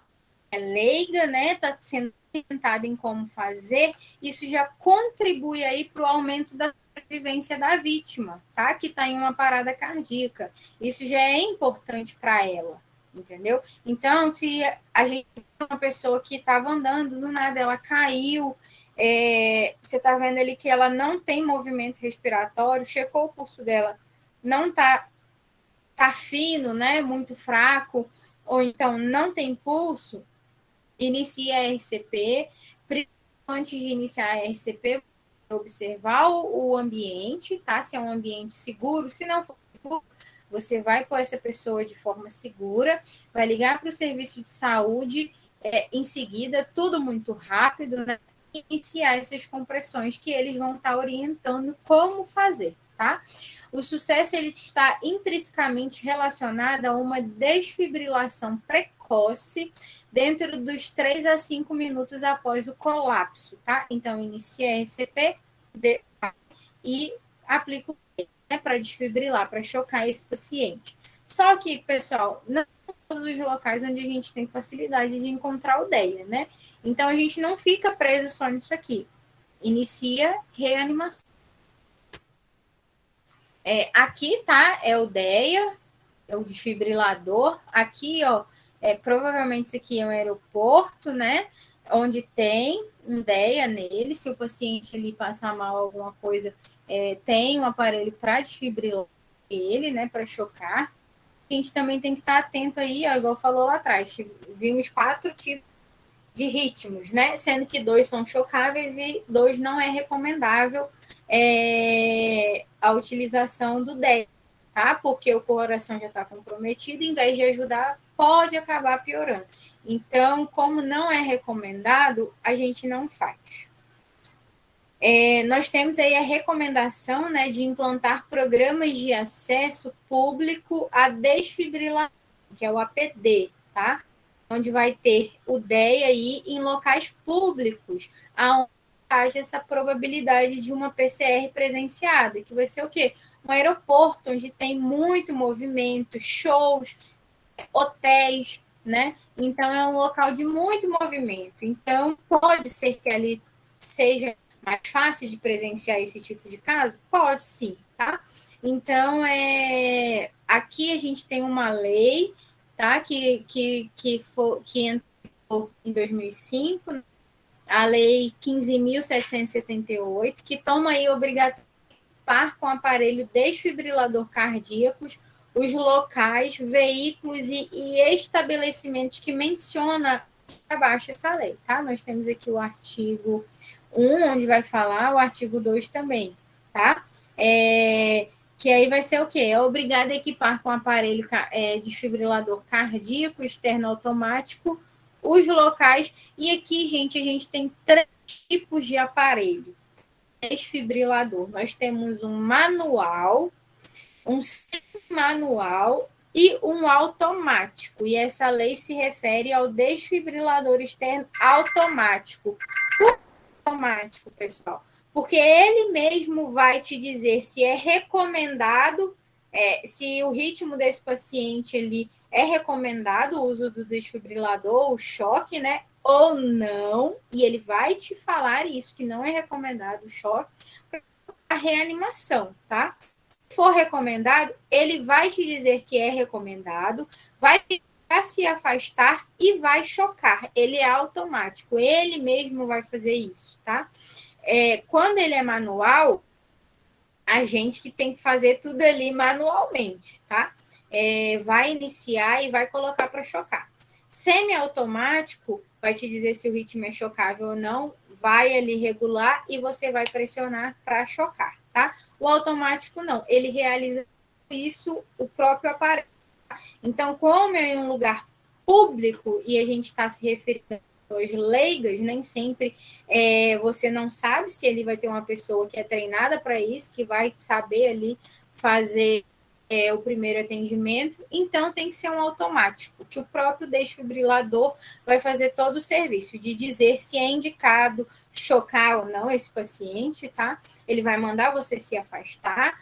leiga, né, está sendo orientada em como fazer, isso já contribui aí para o aumento da sobrevivência da vítima, tá? Que está em uma parada cardíaca. Isso já é importante para ela, entendeu? Então, se a gente tem uma pessoa que estava andando, do nada ela caiu, você está vendo ali que ela não tem movimento respiratório, checou o pulso dela, não tá fino, né? Muito fraco, ou então não tem pulso, inicia a RCP. Antes de iniciar a RCP, observar o ambiente, tá? Se é um ambiente seguro, se não for seguro, você vai pôr essa pessoa de forma segura, vai ligar para o serviço de saúde, em seguida, tudo muito rápido, né? Iniciar essas compressões que eles vão estar orientando como fazer, tá? O sucesso ele está intrinsecamente relacionado a uma desfibrilação precoce dentro dos 3 a 5 minutos após o colapso, tá? Então, inicia a RCP e aplica o para desfibrilar, para chocar esse paciente. Só que, pessoal, não todos os locais onde a gente tem facilidade de encontrar o DEA, né? Então, a gente não fica preso só nisso aqui. inicia reanimação. Aqui, tá? É o DEA, é o desfibrilador. Aqui, ó, provavelmente isso aqui é um aeroporto, né? Onde tem um DEA nele. Se o paciente ele passar mal alguma coisa, tem um aparelho para desfibrilar ele, né? Para chocar. A gente também tem que estar atento aí, ó, igual falou lá atrás. Vimos 4 tipos de ritmos, né? Sendo que 2 são chocáveis e 2 não é recomendável a utilização do DEA, tá? Porque o coração já está comprometido, em vez de ajudar, pode acabar piorando. Então, como não é recomendado, a gente não faz. Nós temos aí a recomendação, né, de implantar programas de acesso público à desfibrilação, que é o APD, tá? Onde vai ter o DEA aí em locais públicos, onde haja essa probabilidade de uma PCR presenciada, que vai ser o quê? Um aeroporto onde tem muito movimento, shows, hotéis, né? Então, é um local de muito movimento. Então, pode ser que ali seja mais fácil de presenciar esse tipo de caso? Pode sim, tá? Então, aqui a gente tem uma lei, tá? Que entrou em 2005, a Lei 15.778, que toma aí obrigatoriamente com aparelho desfibrilador cardíacos os locais, veículos e estabelecimentos que menciona abaixo essa lei, tá? Nós temos aqui o artigo 1, onde vai falar, o artigo 2 também, tá? Que aí vai ser o quê? É obrigado a equipar com aparelho desfibrilador cardíaco externo automático os locais. E aqui, gente, a gente tem 3 tipos de aparelho desfibrilador. Nós temos um manual, um manual e um automático. E essa lei se refere ao desfibrilador externo automático. Por que automático, pessoal? Porque ele mesmo vai te dizer se é recomendado, se o ritmo desse paciente ele é recomendado o uso do desfibrilador, o choque, né? Ou não, e ele vai te falar isso, que não é recomendado o choque, para a reanimação, tá? Se for recomendado, ele vai te dizer que é recomendado, vai se afastar e vai chocar. Ele é automático, ele mesmo vai fazer isso, tá? Quando ele é manual, a gente que tem que fazer tudo ali manualmente, tá? Vai iniciar e vai colocar para chocar. Semiautomático vai te dizer se o ritmo é chocável ou não, vai ali regular e você vai pressionar para chocar, tá? O automático não, ele realiza isso o próprio aparelho. Então, como é em um lugar público e a gente está se referindo a pessoas leigas, nem sempre você não sabe se ele vai ter uma pessoa que é treinada para isso, que vai saber ali fazer o primeiro atendimento, então tem que ser um automático, que o próprio desfibrilador vai fazer todo o serviço, de dizer se é indicado chocar ou não esse paciente, tá? Ele vai mandar você se afastar,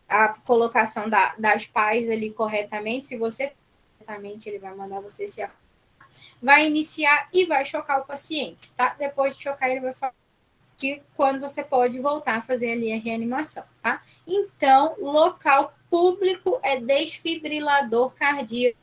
a colocação das pás ali corretamente, se você corretamente, ele vai mandar você se afastar, vai iniciar e vai chocar o paciente, tá? Depois de chocar, ele vai falar que quando você pode voltar a fazer ali a reanimação, tá? Então, local público é desfibrilador cardíaco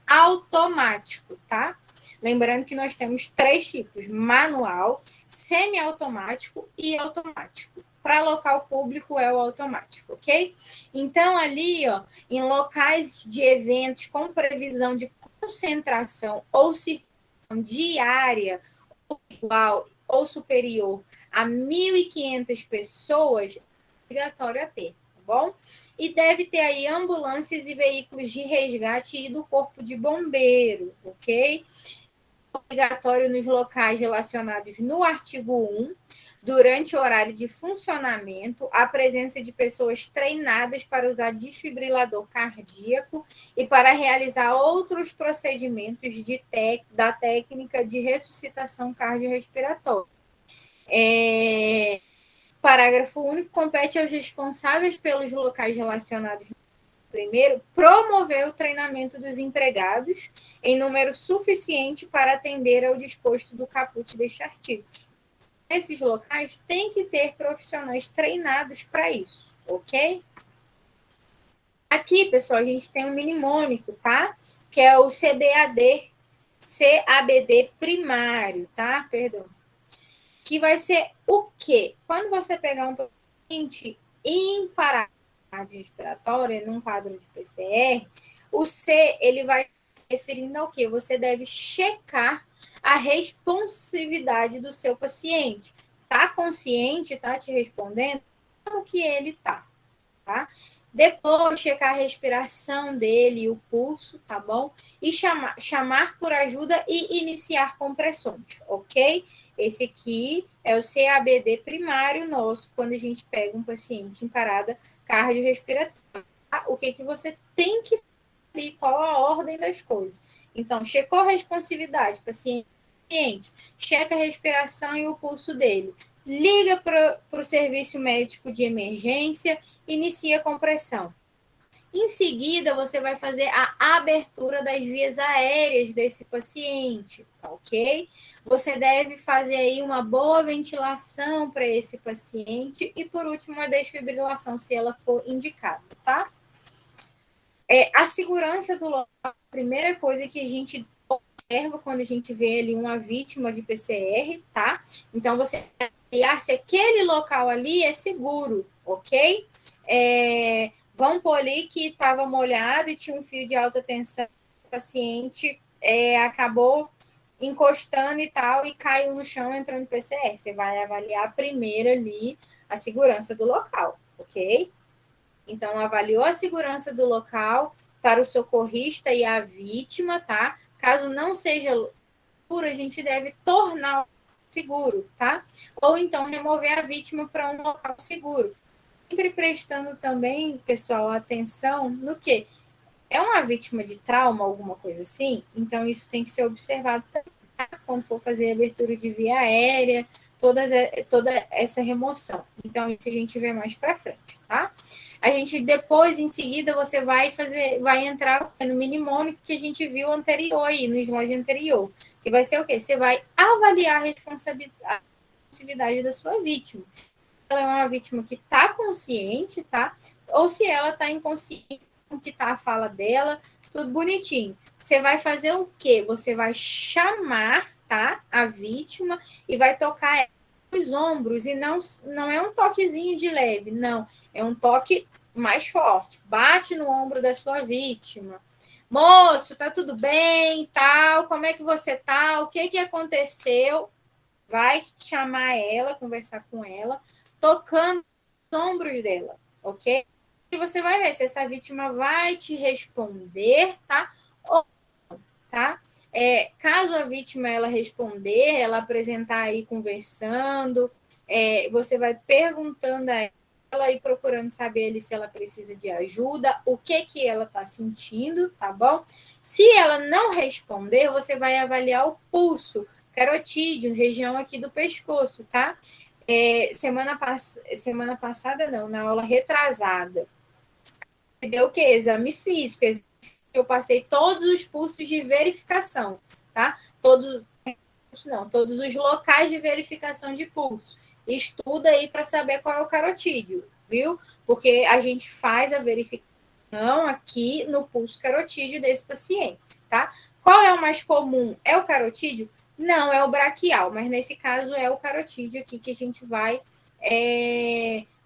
automático, tá? Lembrando que nós temos 3 tipos: manual, semiautomático e automático. Para local público é o automático, ok? Então, ali, ó, em locais de eventos com previsão de concentração ou circulação diária, igual ou superior a 1.500 pessoas, é obrigatório a ter, tá bom? E deve ter aí ambulâncias e veículos de resgate e do corpo de bombeiro, ok? Obrigatório nos locais relacionados no artigo 1, durante o horário de funcionamento, a presença de pessoas treinadas para usar desfibrilador cardíaco e para realizar outros procedimentos da técnica de ressuscitação cardiorrespiratória. Parágrafo único, compete aos responsáveis pelos locais relacionados no primeiro promover o treinamento dos empregados em número suficiente para atender ao disposto do caput deste artigo. esses locais têm que ter profissionais treinados para isso, ok? Aqui, pessoal, a gente tem um mnemônico, tá? Que é o CABD primário, tá? Perdão. Que vai ser o quê? Quando você pegar um paciente em parada respiratória, num quadro de PCR, o C, ele vai se referindo ao quê? Você deve checar a responsividade do seu paciente. Tá consciente, tá te respondendo? Como que ele tá? Tá? Depois, checar a respiração dele e o pulso, tá bom? E chamar por ajuda e iniciar compressões, ok? Esse aqui é o CABD primário nosso, quando a gente pega um paciente em parada cardiorrespiratória. Tá? O que você tem que fazer, qual a ordem das coisas. Então, checou a responsividade, paciente, checa a respiração e o pulso dele. Liga para o serviço médico de emergência, inicia a compressão. Em seguida, você vai fazer a abertura das vias aéreas desse paciente, tá ok? Você deve fazer aí uma boa ventilação para esse paciente e, por último, a desfibrilação, se ela for indicada, tá? A segurança do local, a primeira coisa que a gente observa quando a gente vê ali uma vítima de PCR, tá? Então, você vai avaliar se aquele local ali é seguro, ok? Vamos pôr ali que estava molhado e tinha um fio de alta tensão, o paciente acabou encostando e tal, e caiu no chão entrando em PCR. Você vai avaliar primeiro ali a segurança do local, ok? Então, avaliou a segurança do local para o socorrista e a vítima, tá? Caso não seja seguro, a gente deve tornar seguro, tá? Ou então remover a vítima para um local seguro. Sempre prestando também, pessoal, atenção no que é uma vítima de trauma, alguma coisa assim, então isso tem que ser observado também, tá? Quando for fazer a abertura de via aérea, toda essa remoção. Então, isso a gente vê mais para frente, tá? A gente depois, em seguida, você vai entrar no mnemônico que a gente viu anterior aí, no slide anterior, que vai ser o quê? Você vai avaliar a responsabilidade da sua vítima. Ela é uma vítima que está consciente, tá? Ou se ela está inconsciente, como que está a fala dela, tudo bonitinho. Você vai fazer o quê? Você vai chamar, tá? A vítima e vai tocar os ombros, e não é um toquezinho de leve, não. É um toque mais forte. Bate no ombro da sua vítima. Moço, tá tudo bem? Tal, como é que você tá? O que aconteceu? Vai chamar ela, conversar com ela, tocando os ombros dela, ok? E você vai ver se essa vítima vai te responder, tá? Ou não, tá? Caso a vítima ela responder, ela apresentar aí conversando, você vai perguntando a ela e procurando saber ali se ela precisa de ajuda, o que ela está sentindo, tá bom? Se ela não responder, você vai avaliar o pulso, carotídeo, região aqui do pescoço, tá? Semana passada, não, na aula retrasada, deu o quê? Exame físico. Eu passei todos os pulsos de verificação, tá? Todos os locais de verificação de pulso. Estuda aí para saber qual é o carotídeo, viu? Porque a gente faz a verificação aqui no pulso carotídeo desse paciente, tá? Qual é o mais comum? É o carotídeo? Não, é o braquial, mas nesse caso é o carotídeo aqui que a gente vai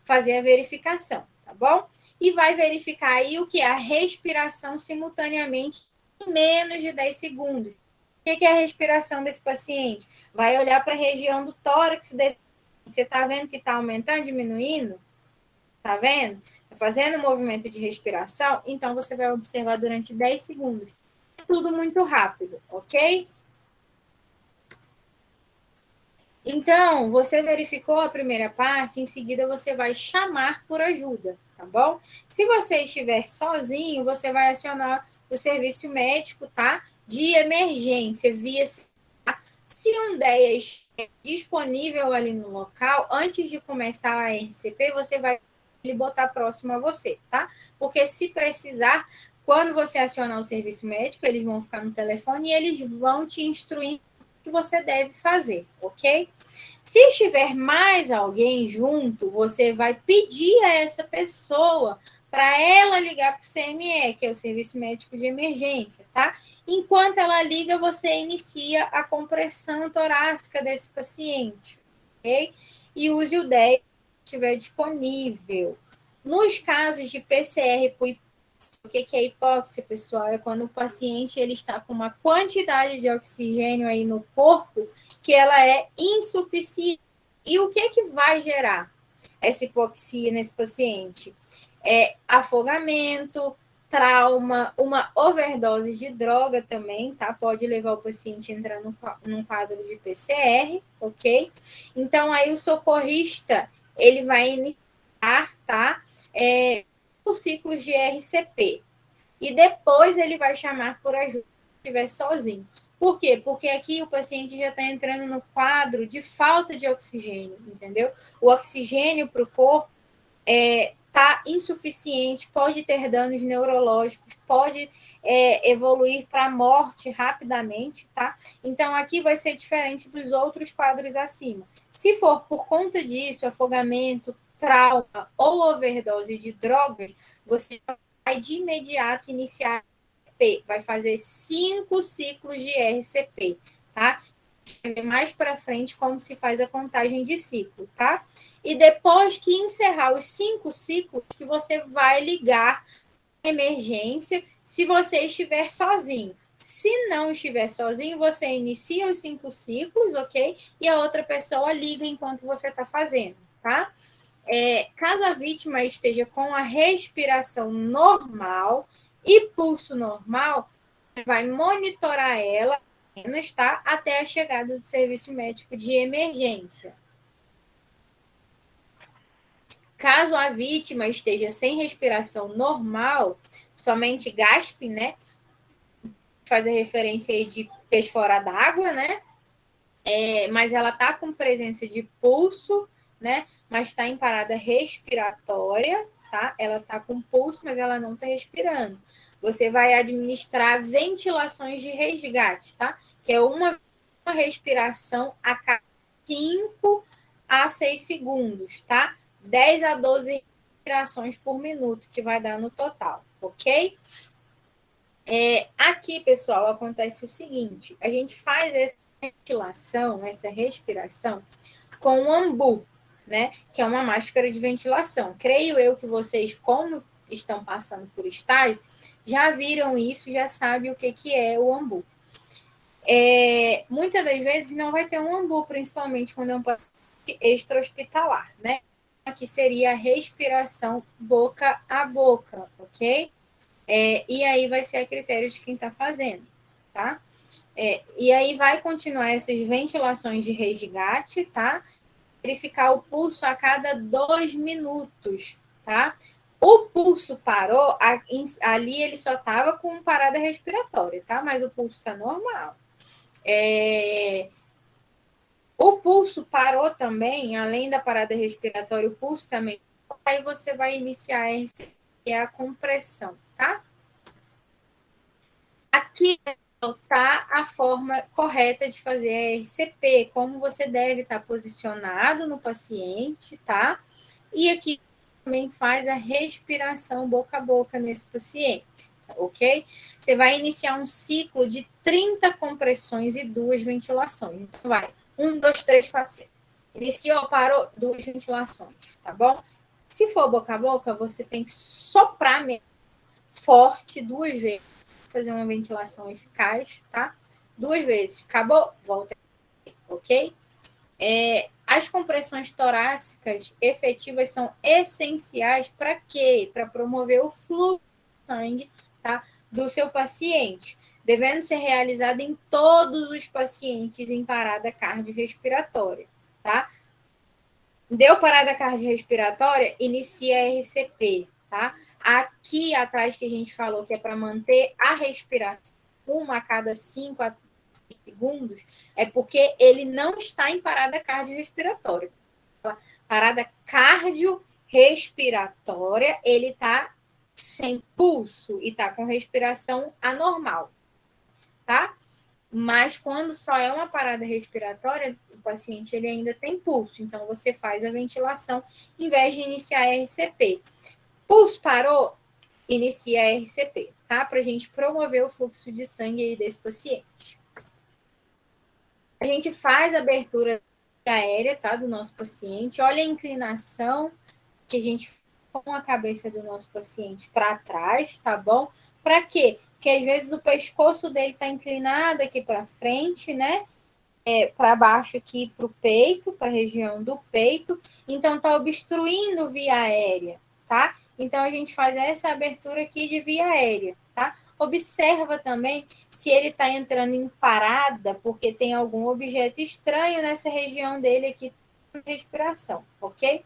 fazer a verificação, tá bom? E vai verificar aí o que é a respiração simultaneamente em menos de 10 segundos. O que é a respiração desse paciente? Vai olhar para a região do tórax desse. Você está vendo que está aumentando, diminuindo? Está vendo? Está fazendo um movimento de respiração? Então, você vai observar durante 10 segundos. É tudo muito rápido, ok? Então, você verificou a primeira parte, em seguida você vai chamar por ajuda, tá bom? Se você estiver sozinho, você vai acionar o serviço médico, tá? De emergência, via celular. Se um DEA estiver disponível ali no local, antes de começar a RCP, você vai botar próximo a você, tá? Porque se precisar, quando você acionar o serviço médico, eles vão ficar no telefone e eles vão te instruir o que você deve fazer, ok? Se estiver mais alguém junto, você vai pedir a essa pessoa para ela ligar para o CME, que é o Serviço Médico de Emergência, tá? Enquanto ela liga, você inicia a compressão torácica desse paciente, ok? E use o 10 se estiver disponível. Nos casos de PCR por hipóxia, o que é hipóxia, pessoal? É quando o paciente ele está com uma quantidade de oxigênio aí no corpo que ela é insuficiente. E o que vai gerar essa hipoxia nesse paciente? É afogamento, trauma, uma overdose de droga também, tá? Pode levar o paciente a entrar num quadro de PCR, ok? Então, aí o socorrista, ele vai iniciar, tá? Os ciclos de RCP. E depois ele vai chamar por ajuda se estiver sozinho. Por quê? Porque aqui o paciente já está entrando no quadro de falta de oxigênio, entendeu? O oxigênio para o corpo está insuficiente, pode ter danos neurológicos, pode evoluir para a morte rapidamente, tá? Então, aqui vai ser diferente dos outros quadros acima. Se for por conta disso, afogamento, trauma ou overdose de drogas, você vai de imediato iniciar RCP, vai fazer 5 ciclos de RCP, tá? Ver mais para frente como se faz a contagem de ciclo, tá? E depois que encerrar os 5 ciclos, que você vai ligar a emergência se você estiver sozinho. Se não estiver sozinho, você inicia os 5 ciclos, ok? E a outra pessoa liga enquanto você está fazendo, tá? Caso a vítima esteja com a respiração normal e pulso normal, vai monitorar ela, tá? Até a chegada do serviço médico de emergência. Caso a vítima esteja sem respiração normal, somente gasping, né? Fazer referência aí de peixe fora d'água, né? Mas ela tá com presença de pulso, né? Mas está em parada respiratória, tá? Ela tá com pulso, mas ela não tá respirando. Você vai administrar ventilações de resgate, tá? Que é uma respiração a cada 5 a 6 segundos, tá? 10 a 12 respirações por minuto, que vai dar no total, ok? Aqui, pessoal, acontece o seguinte: a gente faz essa ventilação, essa respiração, com o ambu, né? Que é uma máscara de ventilação. Creio eu que vocês, como estão passando por estágio, já viram isso, já sabem o que é o ambu. Muitas das vezes não vai ter um ambu, principalmente quando é um paciente extra-hospitalar, né? Que seria a respiração boca a boca, ok? E aí vai ser a critério de quem está fazendo, tá? E aí vai continuar essas ventilações de resgate, tá? Verificar o pulso a cada 2 minutos, tá? O pulso parou, ali ele só estava com parada respiratória, tá? Mas o pulso está normal. O pulso parou também, além da parada respiratória, o pulso também. Aí você vai iniciar a compressão, tá? Aqui está a forma correta de fazer a RCP, como você deve estar posicionado no paciente, tá? E aqui também faz a respiração boca a boca nesse paciente, ok? Você vai iniciar um ciclo de 30 compressões e 2 ventilações. Então, vai 1, 2, 3, 4, 5. Iniciou, parou, 2 ventilações, tá bom? Se for boca a boca, você tem que soprar mesmo forte 2 vezes, fazer uma ventilação eficaz, tá? 2 vezes, acabou, volta, ok? As compressões torácicas efetivas são essenciais para quê? Para promover o fluxo de sangue, tá? Do seu paciente, devendo ser realizada em todos os pacientes em parada cardiorrespiratória, tá? Deu parada cardiorrespiratória, inicia a RCP, tá? Aqui atrás que a gente falou que é para manter a respiração uma a cada 5 a 6 segundos, é porque ele não está em parada cardiorrespiratória. Parada cardiorrespiratória, ele está sem pulso e está com respiração anormal, tá? Mas quando só é uma parada respiratória, o paciente ele ainda tem pulso. Então, você faz a ventilação em vez de iniciar a RCP. Pulso parou, inicia a RCP, tá? Para a gente promover o fluxo de sangue aí desse paciente. A gente faz a abertura aérea, tá? Do nosso paciente. Olha a inclinação que a gente com a cabeça do nosso paciente para trás, tá bom? Para quê? Porque às vezes o pescoço dele está inclinado aqui para frente, né? Para baixo aqui para o peito, para a região do peito, então está obstruindo via aérea, tá? Então a gente faz essa abertura aqui de via aérea, tá? Observa também se ele está entrando em parada, porque tem algum objeto estranho nessa região dele aqui de respiração, ok?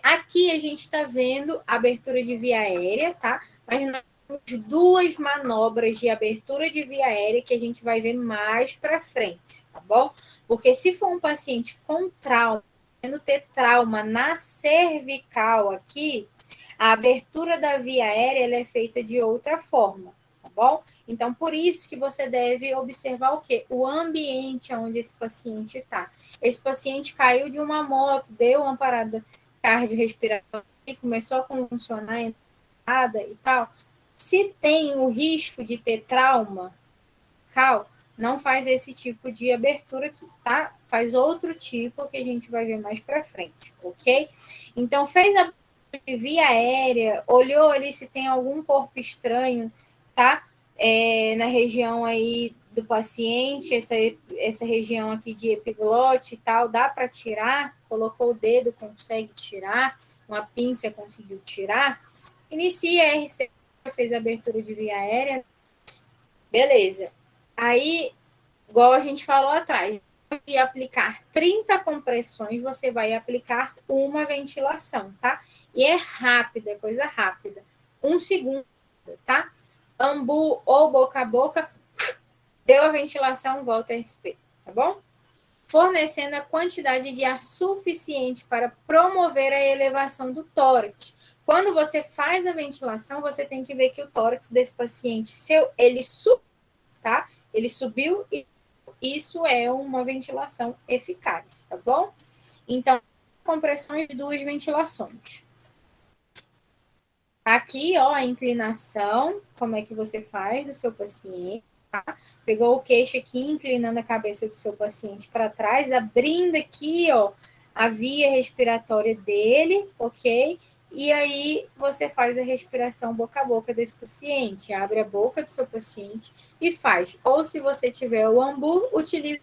Aqui a gente está vendo a abertura de via aérea, tá? Mas nós temos duas manobras de abertura de via aérea que a gente vai ver mais para frente, tá bom? Porque se for um paciente com trauma, tendo ter trauma na cervical aqui, a abertura da via aérea ela é feita de outra forma, tá bom? Então, por isso que você deve observar o quê? O ambiente onde esse paciente está. Esse paciente caiu de uma moto, deu uma parada cardiorrespiratória, começou a convulsionar entrada e tal. Se tem o risco de ter trauma, não faz esse tipo de abertura aqui, tá? Faz outro tipo que a gente vai ver mais para frente, ok? Então, fez a via aérea, olhou ali se tem algum corpo estranho, tá? Na região aí do paciente, essa região aqui de epiglote e tal, dá para tirar, colocou o dedo, consegue tirar, uma pinça conseguiu tirar, inicia a RC, fez a abertura de via aérea, beleza. Aí, igual a gente falou atrás, de aplicar 30 compressões, você vai aplicar uma ventilação, tá? E é rápida, é coisa rápida. 1 segundo, tá? Ambu ou boca a boca, deu a ventilação, volta a RSP, tá bom? Fornecendo a quantidade de ar suficiente para promover a elevação do tórax. Quando você faz a ventilação, você tem que ver que o tórax desse paciente, ele subiu, tá? Ele subiu e isso é uma ventilação eficaz, tá bom? Então, compressões, 2 ventilações. Aqui, ó, a inclinação, como é que você faz do seu paciente, tá? Pegou o queixo aqui, inclinando a cabeça do seu paciente para trás, abrindo aqui, ó, a via respiratória dele, ok? E aí você faz a respiração boca a boca desse paciente, abre a boca do seu paciente e faz. Ou se você tiver o ambu, utilize.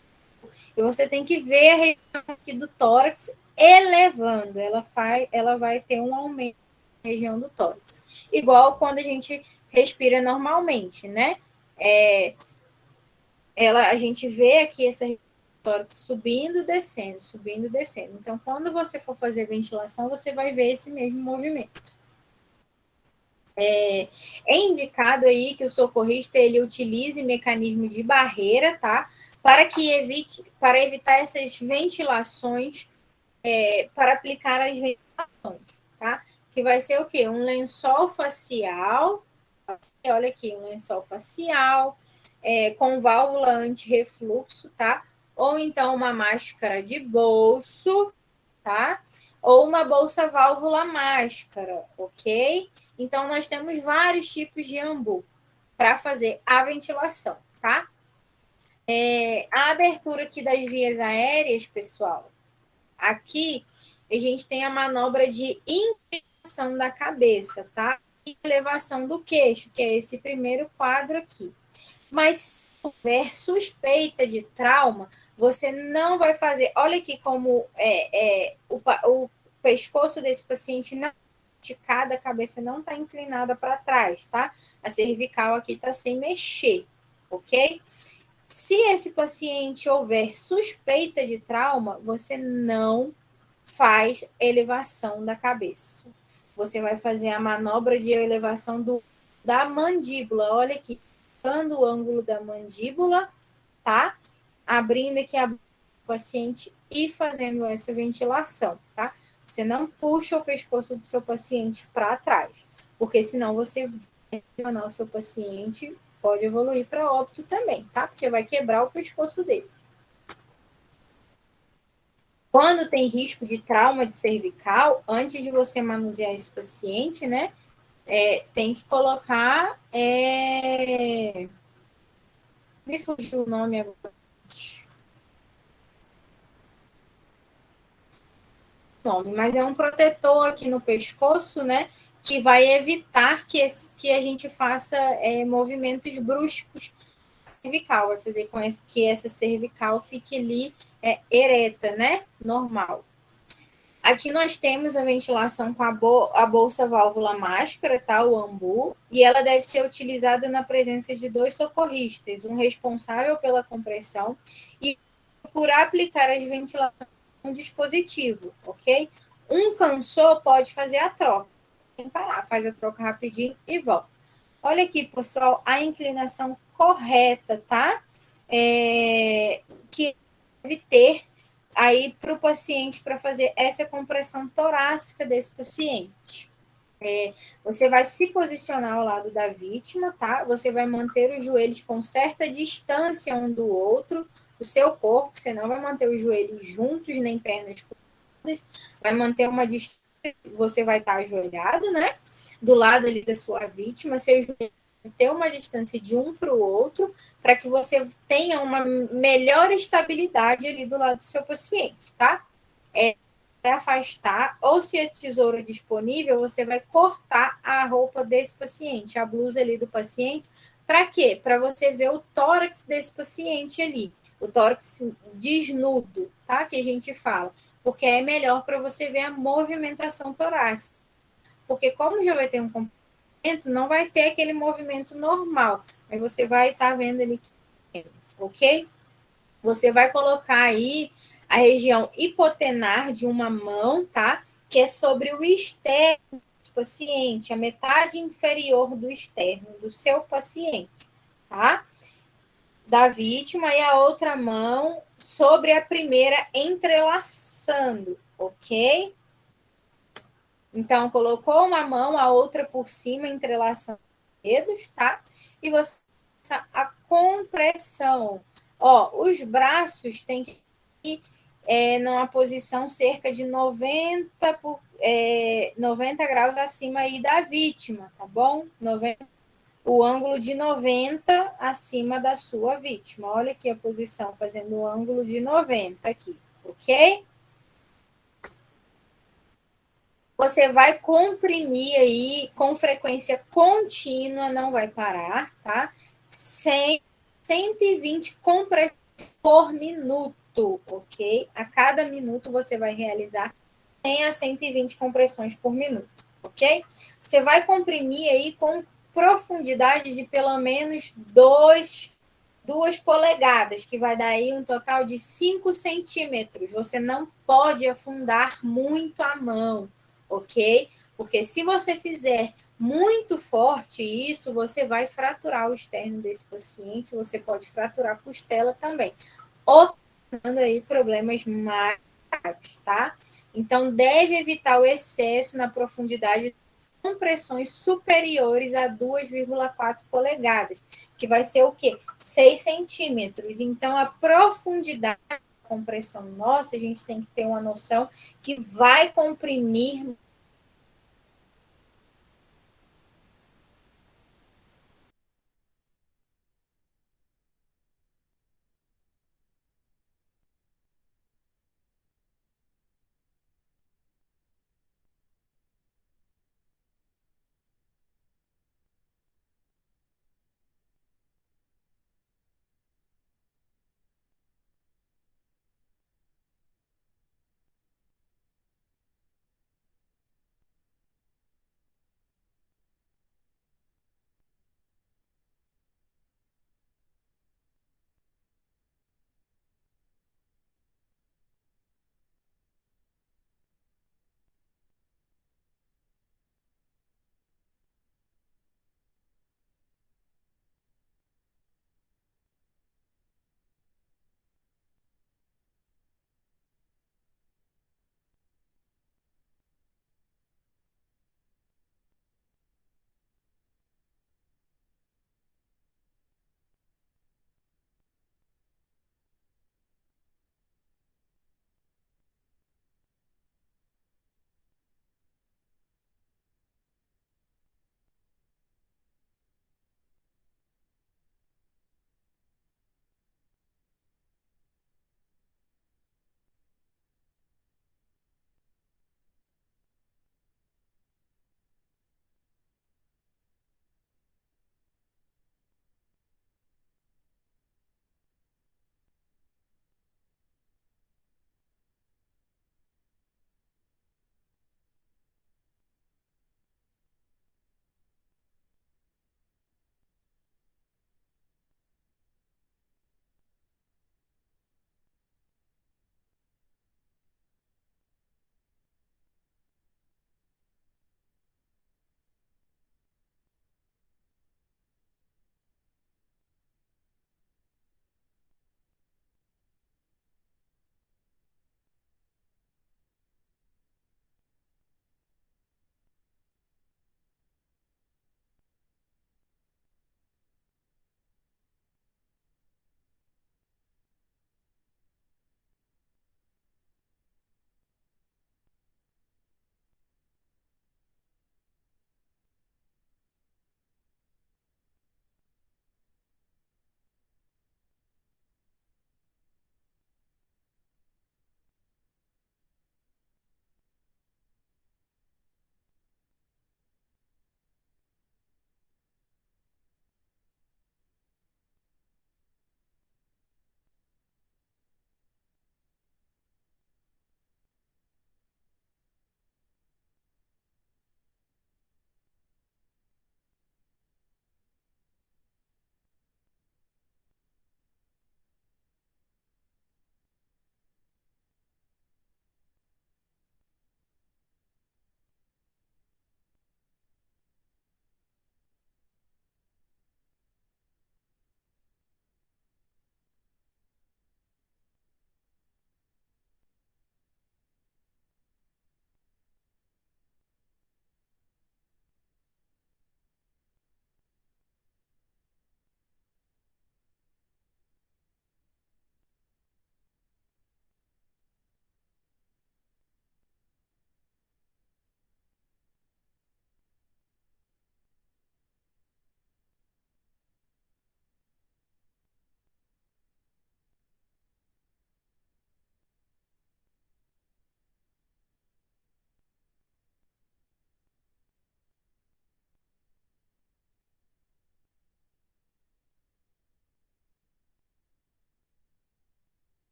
E você tem que ver a região aqui do tórax elevando, ela vai ter um aumento na região do tórax. Igual quando a gente respira normalmente, né? A gente vê aqui essa região do tórax subindo, descendo, subindo, descendo. Então, quando você for fazer ventilação, você vai ver esse mesmo movimento. É indicado aí que o socorrista ele utilize mecanismo de barreira, tá? Para evitar essas ventilações, para aplicar as ventilações, tá? Que vai ser o quê? Um lençol facial, olha aqui, um lençol facial, com válvula anti-refluxo, tá? Ou então uma máscara de bolso, tá? Ou uma bolsa válvula máscara, ok? Então, nós temos vários tipos de ambu para fazer a ventilação, tá? A abertura aqui das vias aéreas, pessoal, aqui a gente tem a manobra de inclinação da cabeça, tá? E elevação do queixo, que é esse primeiro quadro aqui. Mas se houver suspeita de trauma, você não vai fazer. Olha aqui como o pescoço desse paciente não esticada, a cabeça não está inclinada para trás, tá? A cervical aqui está sem mexer, ok? Se esse paciente houver suspeita de trauma, você não faz elevação da cabeça. Você vai fazer a manobra de elevação da mandíbula. Olha aqui, dando o ângulo da mandíbula, tá? Abrindo aqui a paciente e fazendo essa ventilação, tá? Você não puxa o pescoço do seu paciente para trás, porque senão você vai lesionar o seu paciente pode evoluir para óbito também, tá? Porque vai quebrar o pescoço dele. Quando tem risco de trauma de cervical, antes de você manusear esse paciente, né, tem que colocar. Me fugiu o nome agora. Mas é um protetor aqui no pescoço, né, que vai evitar que a gente faça movimentos bruscos cervical, vai fazer com que essa cervical fique ali ereta, né, normal. Aqui nós temos a ventilação com a bolsa válvula máscara, tá? O AMBU, e ela deve ser utilizada na presença de 2 socorristas, um responsável pela compressão e por aplicar as ventilações no dispositivo, ok? Um cansou, pode fazer a troca, sem parar, faz a troca rapidinho e volta. Olha aqui, pessoal, a inclinação correta, tá? Que deve ter aí para o paciente para fazer essa compressão torácica desse paciente. Você vai se posicionar ao lado da vítima, tá? Você vai manter os joelhos com certa distância um do outro, do seu corpo, você não vai manter os joelhos juntos, nem pernas cruzadas, vai manter uma distância, você vai estar ajoelhado, né? Do lado ali da sua vítima, seus joelhos ter uma distância de um para o outro, para que você tenha uma melhor estabilidade ali do lado do seu paciente, tá? Vai afastar, ou se a tesoura disponível, você vai cortar a roupa desse paciente, a blusa ali do paciente, para quê? Para você ver o tórax desse paciente ali, o tórax desnudo, tá? Que a gente fala, porque é melhor para você ver a movimentação torácica, porque como já vai ter um não vai ter aquele movimento normal. Aí você vai estar vendo ali, ok? Você vai colocar aí a região hipotenar de uma mão, tá? Que é sobre o externo do paciente, a metade inferior do externo do seu paciente, tá? Da vítima, e a outra mão sobre a primeira, entrelaçando, ok? Então, colocou uma mão, a outra por cima, entrelaçando os dedos, tá? E você começa a compressão. Ó, os braços têm que ir numa posição cerca de 90 graus acima aí da vítima, tá bom? O ângulo de 90 acima da sua vítima. Olha aqui a posição, fazendo o ângulo de 90 aqui, ok? Você vai comprimir aí com frequência contínua, não vai parar, tá? 120 compressões por minuto, ok? A cada minuto você vai realizar 100 a 120 compressões por minuto, ok? Você vai comprimir aí com profundidade de pelo menos 2 polegadas, que vai dar aí um total de 5 centímetros. Você não pode afundar muito a mão, ok? Porque se você fizer muito forte isso, você vai fraturar o externo desse paciente, você pode fraturar a costela também, ocasionando aí problemas mais graves, tá? Então, deve evitar o excesso na profundidade de compressões superiores a 2,4 polegadas, que vai ser o quê? 6 centímetros. Então, a profundidade da compressão nossa, a gente tem que ter uma noção que vai comprimir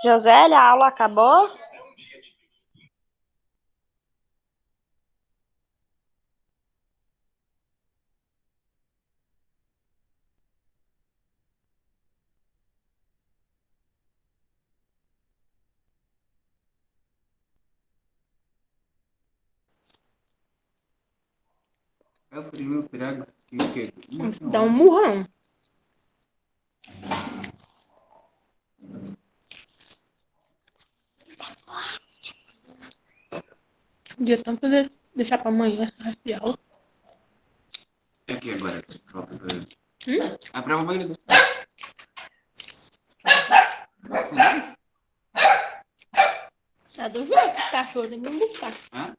Josélia, a aula acabou? Dá um murrão. Podia tanto deixar pra amanhã essa aula. É aqui agora. A prova vai ler. Tá do João, esses cachorros, tem que buscar. Hã?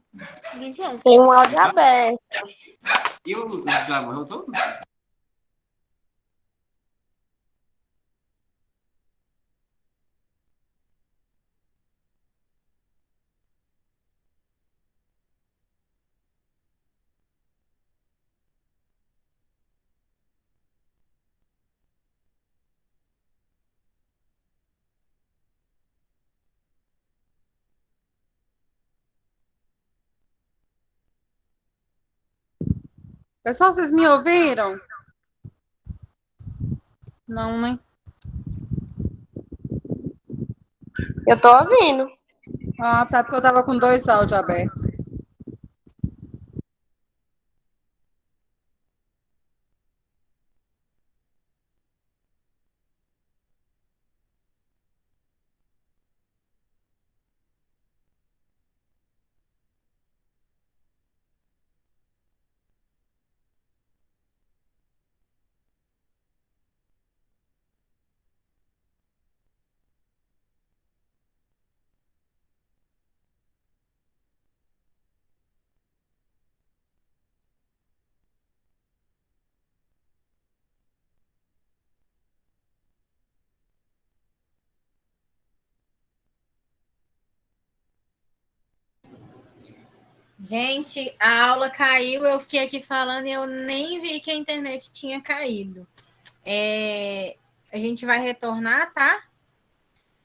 Do João. Tem um áudio aberto. E o já morreu todo? Pessoal, vocês me ouviram? Não, né? Eu tô ouvindo. Ah, tá, porque eu tava com 2 áudios abertos. Gente, a aula caiu, eu fiquei aqui falando e eu nem vi que a internet tinha caído. A gente vai retornar, tá?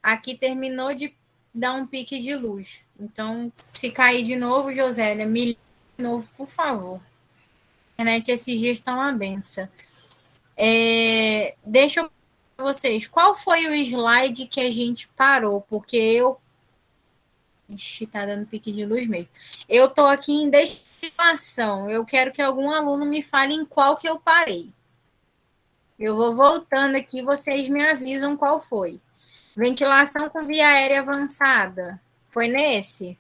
Aqui terminou de dar um pique de luz. Então, se cair de novo, Josélia, me liga de novo, por favor. A internet esses dias está uma benção. Deixa eu para vocês, qual foi o slide que a gente parou? Porque eu... Ixi, tá dando pique de luz mesmo. Eu tô aqui em destinação. Eu quero que algum aluno me fale em qual que eu parei. Eu vou voltando aqui, vocês me avisam qual foi. Ventilação com via aérea avançada. Foi nesse?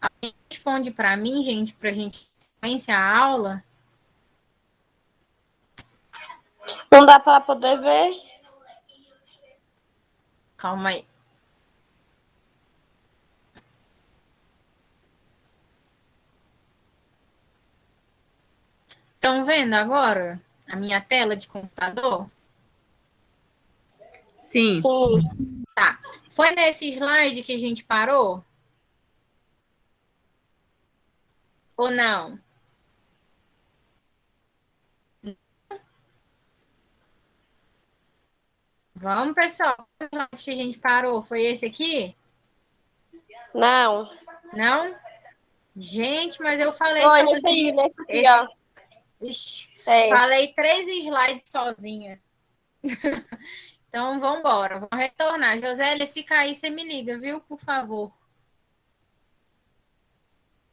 Alguém responde para mim, gente, para a gente sequência a aula? Não dá para poder ver? Calma aí. Estão vendo agora a minha tela de computador? Sim. Sim. Tá. Foi nesse slide que a gente parou? Ou não? Vamos, pessoal. O slide que a gente parou foi esse aqui? Não. Não? Gente, mas eu falei Foi sozinha. nesse aqui, ó. Ixi, É. falei 3 slides sozinha. Então, vamos embora. Vamos retornar. Josélia, se cair, você me liga, viu? Por favor.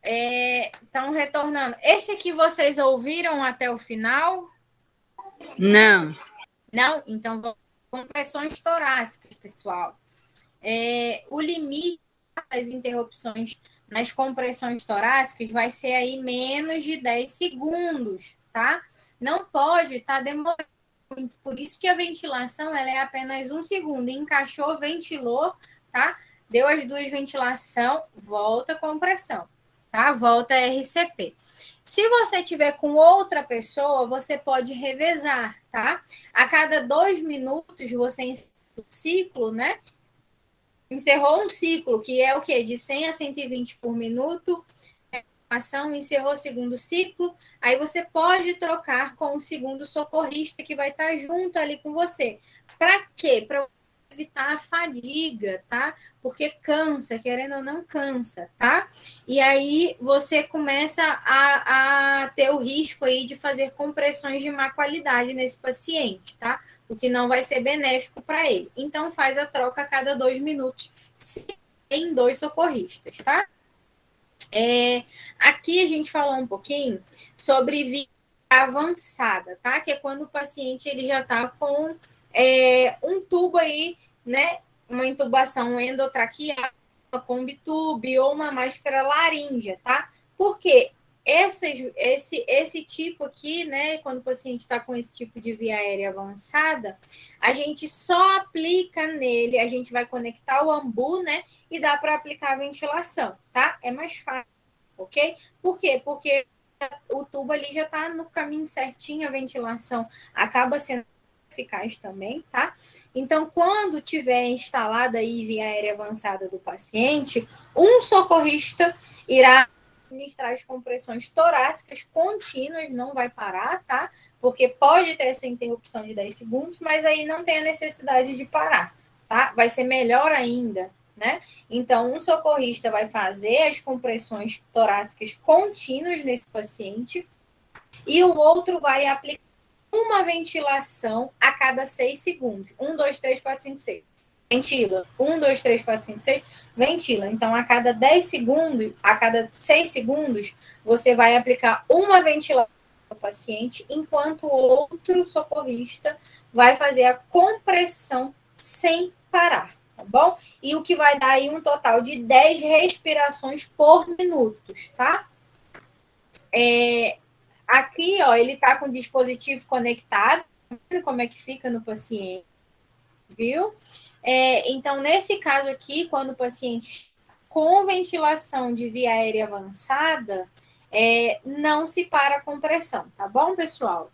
Então, retornando. Esse aqui vocês ouviram até o final? Não. Não? Então, vamos com pressões torácicas, pessoal. O limite das interrupções nas compressões torácicas vai ser aí menos de 10 segundos, tá? Não pode estar demorando muito. Por isso que a ventilação ela é apenas 1 segundo. Encaixou, ventilou, tá? Deu as 2 ventilação, volta a compressão, tá? Volta a RCP. Se você tiver com outra pessoa, você pode revezar, tá? A cada 2 minutos, você encerra o ciclo, né? Encerrou um ciclo, que é o quê? De 100 a 120 por minuto, ação, encerrou o segundo ciclo, aí você pode trocar com o segundo socorrista que vai estar junto ali com você. Para quê? Para evitar a fadiga, tá? Porque cansa, querendo ou não cansa, tá? E aí você começa a ter o risco aí de fazer compressões de má qualidade nesse paciente, tá? O que não vai ser benéfico para ele. Então faz a troca a cada 2 minutos, se tem 2 socorristas, tá? Aqui a gente falou um pouquinho sobre via avançada, tá? Que é quando o paciente ele já está com um tubo aí, né? Uma intubação endotraqueal, uma combitube ou uma máscara laríngea, tá? Porque esse tipo aqui, né? Quando o paciente está com esse tipo de via aérea avançada, a gente só aplica nele, a gente vai conectar o ambu, né? E dá para aplicar a ventilação, tá? É mais fácil, ok? Por quê? Porque o tubo ali já está no caminho certinho, a ventilação acaba sendo eficaz também, tá? Então, quando tiver instalada aí via aérea avançada do paciente, um socorrista irá administrar as compressões torácicas contínuas, não vai parar, tá? Porque pode ter essa interrupção de 10 segundos, mas aí não tem a necessidade de parar, tá? Vai ser melhor ainda, né? Então, um socorrista vai fazer as compressões torácicas contínuas nesse paciente e o outro vai aplicar uma ventilação a cada 6 segundos. 1, 2, 3, 4, 5, 6. Ventila. 1, 2, 3, 4, 5, 6. Ventila. Então, a cada 10 segundos, a cada 6 segundos, você vai aplicar uma ventilação ao paciente, enquanto o outro socorrista vai fazer a compressão sem parar, tá bom? E o que vai dar aí um total de 10 respirações por minuto, tá? Aqui, ó, ele tá com o dispositivo conectado, como é que fica no paciente, viu? Então, nesse caso aqui, quando o paciente com ventilação de via aérea avançada, não se para a compressão, tá bom, pessoal?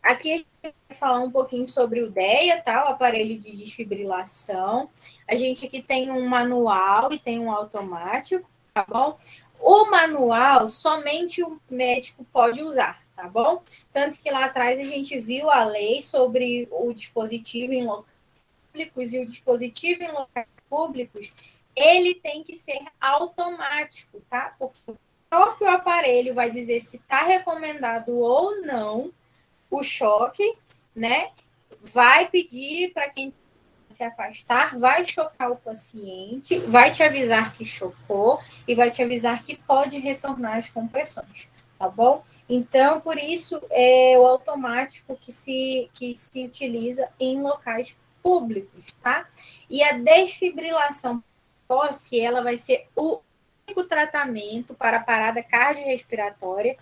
Aqui a gente vai falar um pouquinho sobre o DEA, tá? O aparelho de desfibrilação. A gente aqui tem um manual e tem um automático, tá bom? O manual somente o médico pode usar, tá bom? Tanto que lá atrás a gente viu a lei sobre o dispositivo em locais públicos e o dispositivo em locais públicos, ele tem que ser automático, tá? Porque o próprio aparelho vai dizer se está recomendado ou não o choque, né? Vai pedir para quem se afastar, vai chocar o paciente, vai te avisar que chocou e vai te avisar que pode retornar as compressões, tá bom? Então, por isso, é o automático que se utiliza em locais públicos, tá? E a desfibrilação precoce, ela vai ser o único tratamento para a parada cardiorrespiratória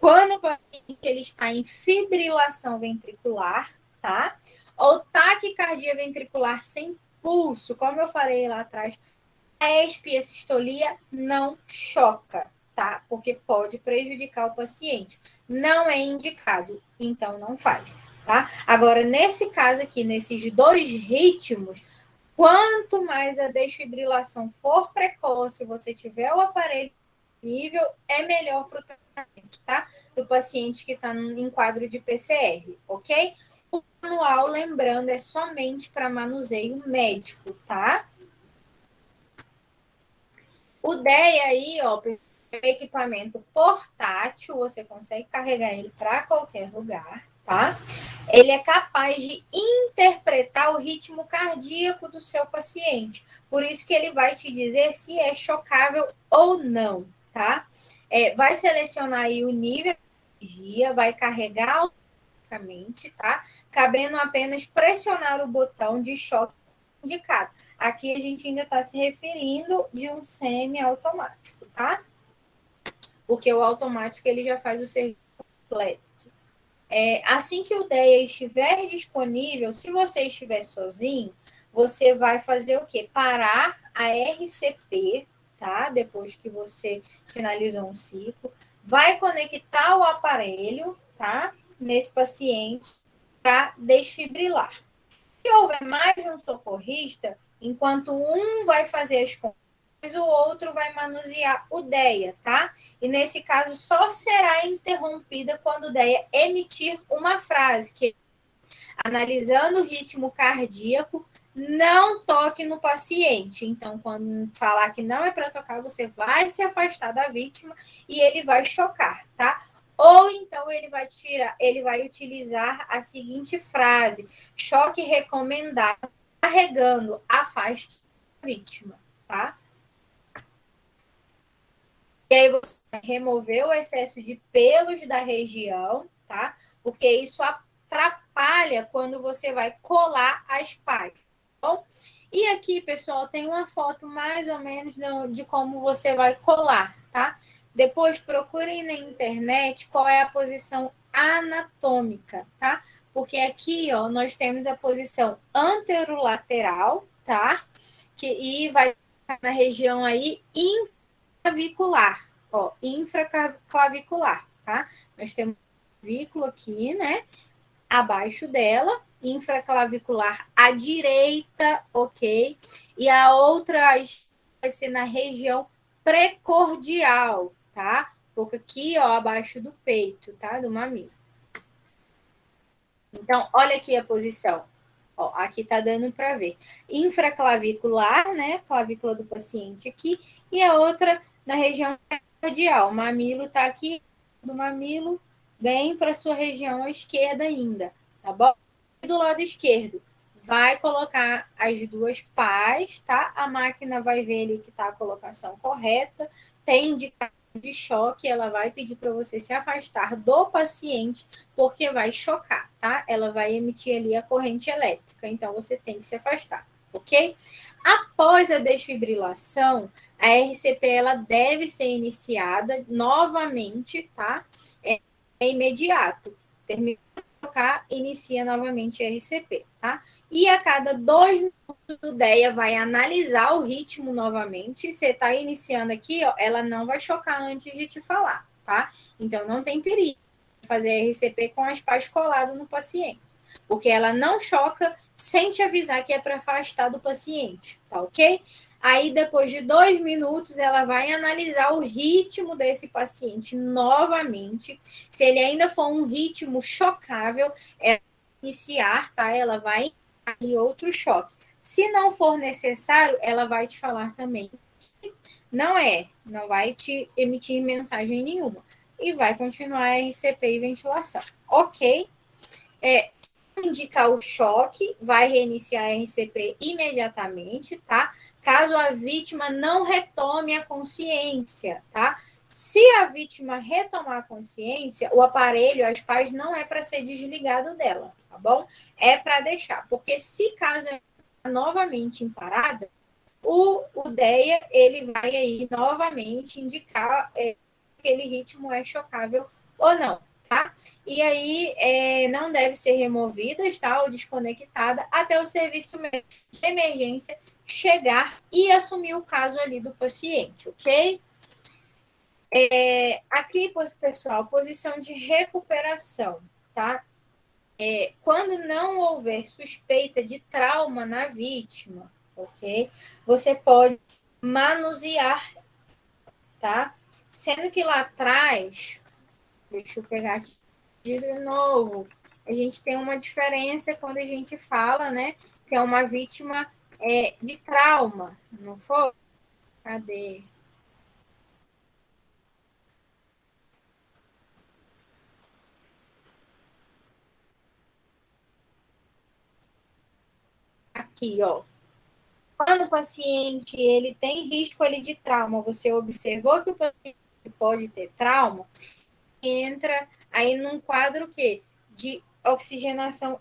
quando o paciente ele está em fibrilação ventricular, tá? Ou taquicardia ventricular sem pulso, como eu falei lá atrás, a espiasistolia não choca, tá? Porque pode prejudicar o paciente. Não é indicado, então não faz, tá? Agora, nesse caso aqui, nesses 2 ritmos, quanto mais a desfibrilação for precoce, você tiver o aparelho nível, é melhor para o tratamento, tá? Do paciente que está em quadro de PCR, ok? O manual, lembrando, é somente para manuseio médico, tá? O DEA aí, ó, é equipamento portátil, você consegue carregar ele para qualquer lugar, tá? Ele é capaz de interpretar o ritmo cardíaco do seu paciente. Por isso que ele vai te dizer se é chocável ou não, tá? Vai selecionar aí o nível de energia, vai carregar automaticamente, tá? Cabendo apenas pressionar o botão de choque indicado. Aqui a gente ainda está se referindo de um semi-automático, tá? Porque o automático ele já faz o serviço completo. Assim que o DEA estiver disponível, se você estiver sozinho, você vai fazer o quê? Parar a RCP, tá? Depois que você finalizou um ciclo, vai conectar o aparelho, tá? Nesse paciente para desfibrilar. Se houver mais de um socorrista, enquanto um vai fazer as o outro vai manusear o DEA, tá? E nesse caso só será interrompida quando o DEA emitir uma frase, que analisando o ritmo cardíaco, não toque no paciente. Então, quando falar que não é para tocar, você vai se afastar da vítima e ele vai chocar, tá? Ou então ele vai utilizar a seguinte frase: choque recomendado, carregando, afaste a vítima, tá? E aí você vai remover o excesso de pelos da região, tá? Porque isso atrapalha quando você vai colar as pás. Bom? E aqui, pessoal, tem uma foto mais ou menos de como você vai colar, tá? Depois procurem na internet qual é a posição anatômica, tá? Porque aqui, ó, nós temos a posição anterolateral, tá? E vai ficar na região aí infraclavicular, ó, infraclavicular, tá? Nós temos um clavículo aqui, né? Abaixo dela, infraclavicular à direita, ok? E a outra vai ser na região precordial, tá? Um pouco aqui, ó, abaixo do peito, tá? Do mamilo. Então, olha aqui a posição. Ó, aqui tá dando para ver. Infraclavicular, né? Clavícula do paciente aqui. E a outra na região precordial. O mamilo tá aqui, do mamilo, bem para sua região à esquerda ainda, tá bom? Do lado esquerdo, vai colocar as duas pás, tá? A máquina vai ver ali que tá a colocação correta, tem indicador de choque, ela vai pedir para você se afastar do paciente, porque vai chocar, tá? Ela vai emitir ali a corrente elétrica, então você tem que se afastar, ok? Após a desfibrilação, a RCP ela deve ser iniciada novamente, tá? É imediato. Terminou de tocar, inicia novamente a RCP, tá? E a cada 2 minutos o DEA vai analisar o ritmo novamente. Você está iniciando aqui, ó, ela não vai chocar antes de te falar, tá? Então não tem perigo fazer a RCP com as pás coladas no paciente, porque ela não choca sem te avisar que é para afastar do paciente, tá ok? Aí, depois de 2 minutos, ela vai analisar o ritmo desse paciente novamente. Se ele ainda for um ritmo chocável, ela vai iniciar, tá? Ela vai em outro choque. Se não for necessário, ela vai te falar também que não vai te emitir mensagem nenhuma. E vai continuar a RCP e ventilação. Ok? Indicar o choque, vai reiniciar a RCP imediatamente, tá? Caso a vítima não retome a consciência, tá? Se a vítima retomar a consciência, o aparelho, as pás, não é para ser desligado dela, tá bom? É para deixar, porque se caso ela novamente em parada, o DEA, ele vai aí novamente indicar aquele ritmo é chocável ou não, tá? E aí não deve ser removida, tá? Ou desconectada até o serviço médico de emergência chegar e assumir o caso ali do paciente, ok? Aqui, pessoal, posição de recuperação, tá? Quando não houver suspeita de trauma na vítima, ok? Você pode manusear, tá? Sendo que lá atrás, deixa eu pegar aqui de novo, a gente tem uma diferença quando a gente fala, né? Que é uma vítima de trauma, não foi? Cadê? Aqui, ó. Quando o paciente ele tem risco ali de trauma, você observou que o paciente pode ter trauma, entra aí num quadro que de oxigenação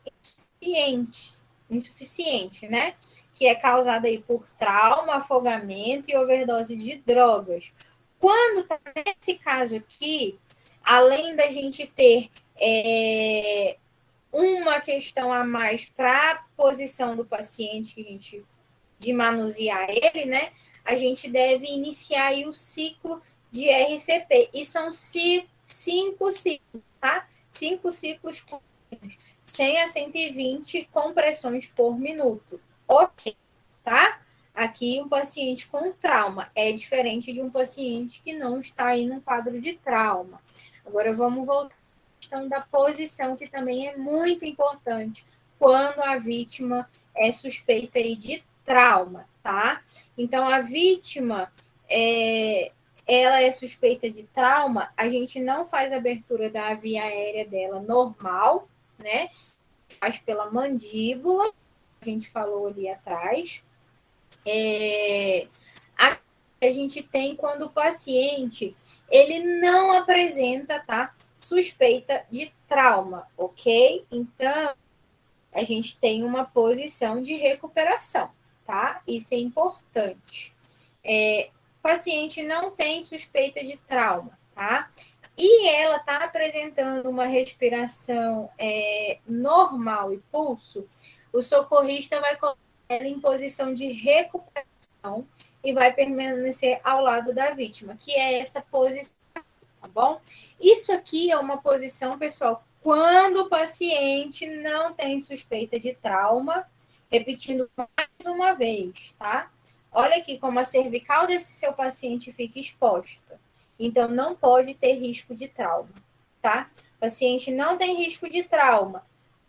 insuficiente, né? Que é causada aí por trauma, afogamento e overdose de drogas. Quando tá nesse caso aqui, além da gente ter uma questão a mais para a posição do paciente, de manusear ele, né? A gente deve iniciar aí o ciclo de RCP. E são 5 ciclos, tá? 5 ciclos contínuos, 100 a 120 compressões por minuto. Ok, tá? aqui um paciente com trauma. É diferente de um paciente que não está aí num quadro de trauma. Agora vamos voltar à questão da posição, que também é muito importante quando a vítima é suspeita aí de trauma, tá? Então, a vítima, ela é suspeita de trauma, a gente não faz a abertura da via aérea dela normal, né? Faz pela mandíbula, a gente falou ali atrás. A gente tem quando o paciente, ele não apresenta, tá? Suspeita de trauma, ok? Então, a gente tem uma posição de recuperação, tá? Isso é importante. O paciente não tem suspeita de trauma, tá? E ela está apresentando uma respiração normal e pulso, o socorrista vai colocar ela em posição de recuperação e vai permanecer ao lado da vítima, que é essa posição, tá bom? Isso aqui é uma posição, pessoal, quando o paciente não tem suspeita de trauma, repetindo mais uma vez, tá? Olha aqui como a cervical desse seu paciente fica exposta. Então, não pode ter risco de trauma, tá? O paciente não tem risco de trauma,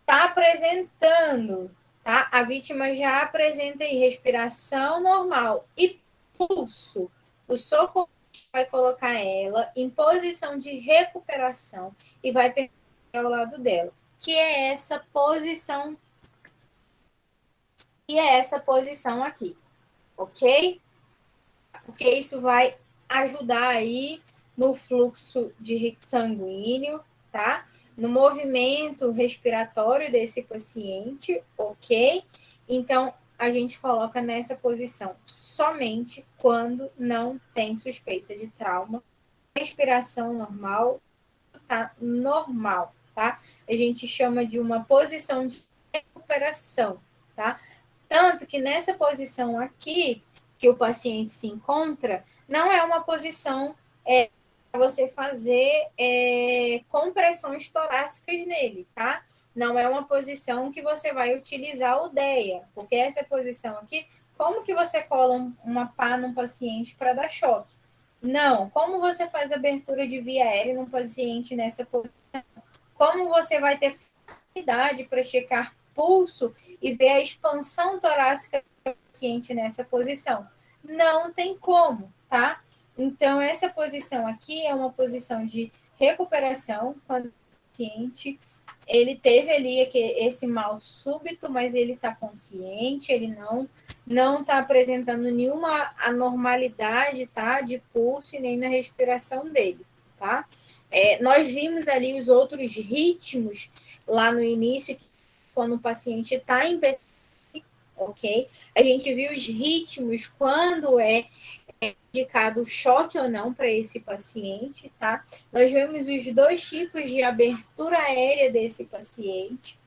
tá apresentando, tá? A vítima já apresenta aí respiração normal e pulso. O socorro vai colocar ela em posição de recuperação e vai permanecer ao lado dela, que é essa posição, aqui, ok? Porque isso vai ajudar aí no fluxo de sanguíneo, tá? No movimento respiratório desse paciente, ok? Então, a gente coloca nessa posição somente quando não tem suspeita de trauma. Respiração normal, tá normal, tá? A gente chama de uma posição de recuperação, tá? Tanto que nessa posição aqui, que o paciente se encontra, não é uma posição para você fazer compressões torácicas nele, tá? Não é uma posição que você vai utilizar o DEA, porque essa posição aqui, como que você cola uma pá num paciente para dar choque? Não. Como você faz abertura de via aérea num paciente nessa posição? Como você vai ter facilidade para checar pulso e ver a expansão torácica do paciente nessa posição? Não tem como, tá? Então, essa posição aqui é uma posição de recuperação, quando o paciente ele teve ali esse mal súbito, mas ele está consciente, ele não está apresentando nenhuma anormalidade, tá? De pulso e nem na respiração dele, tá? Nós vimos ali os outros ritmos lá no início, quando o paciente está em PCI, ok? A gente viu os ritmos quando é indicado choque ou não para esse paciente, tá? Nós vemos os dois tipos de abertura aérea desse paciente.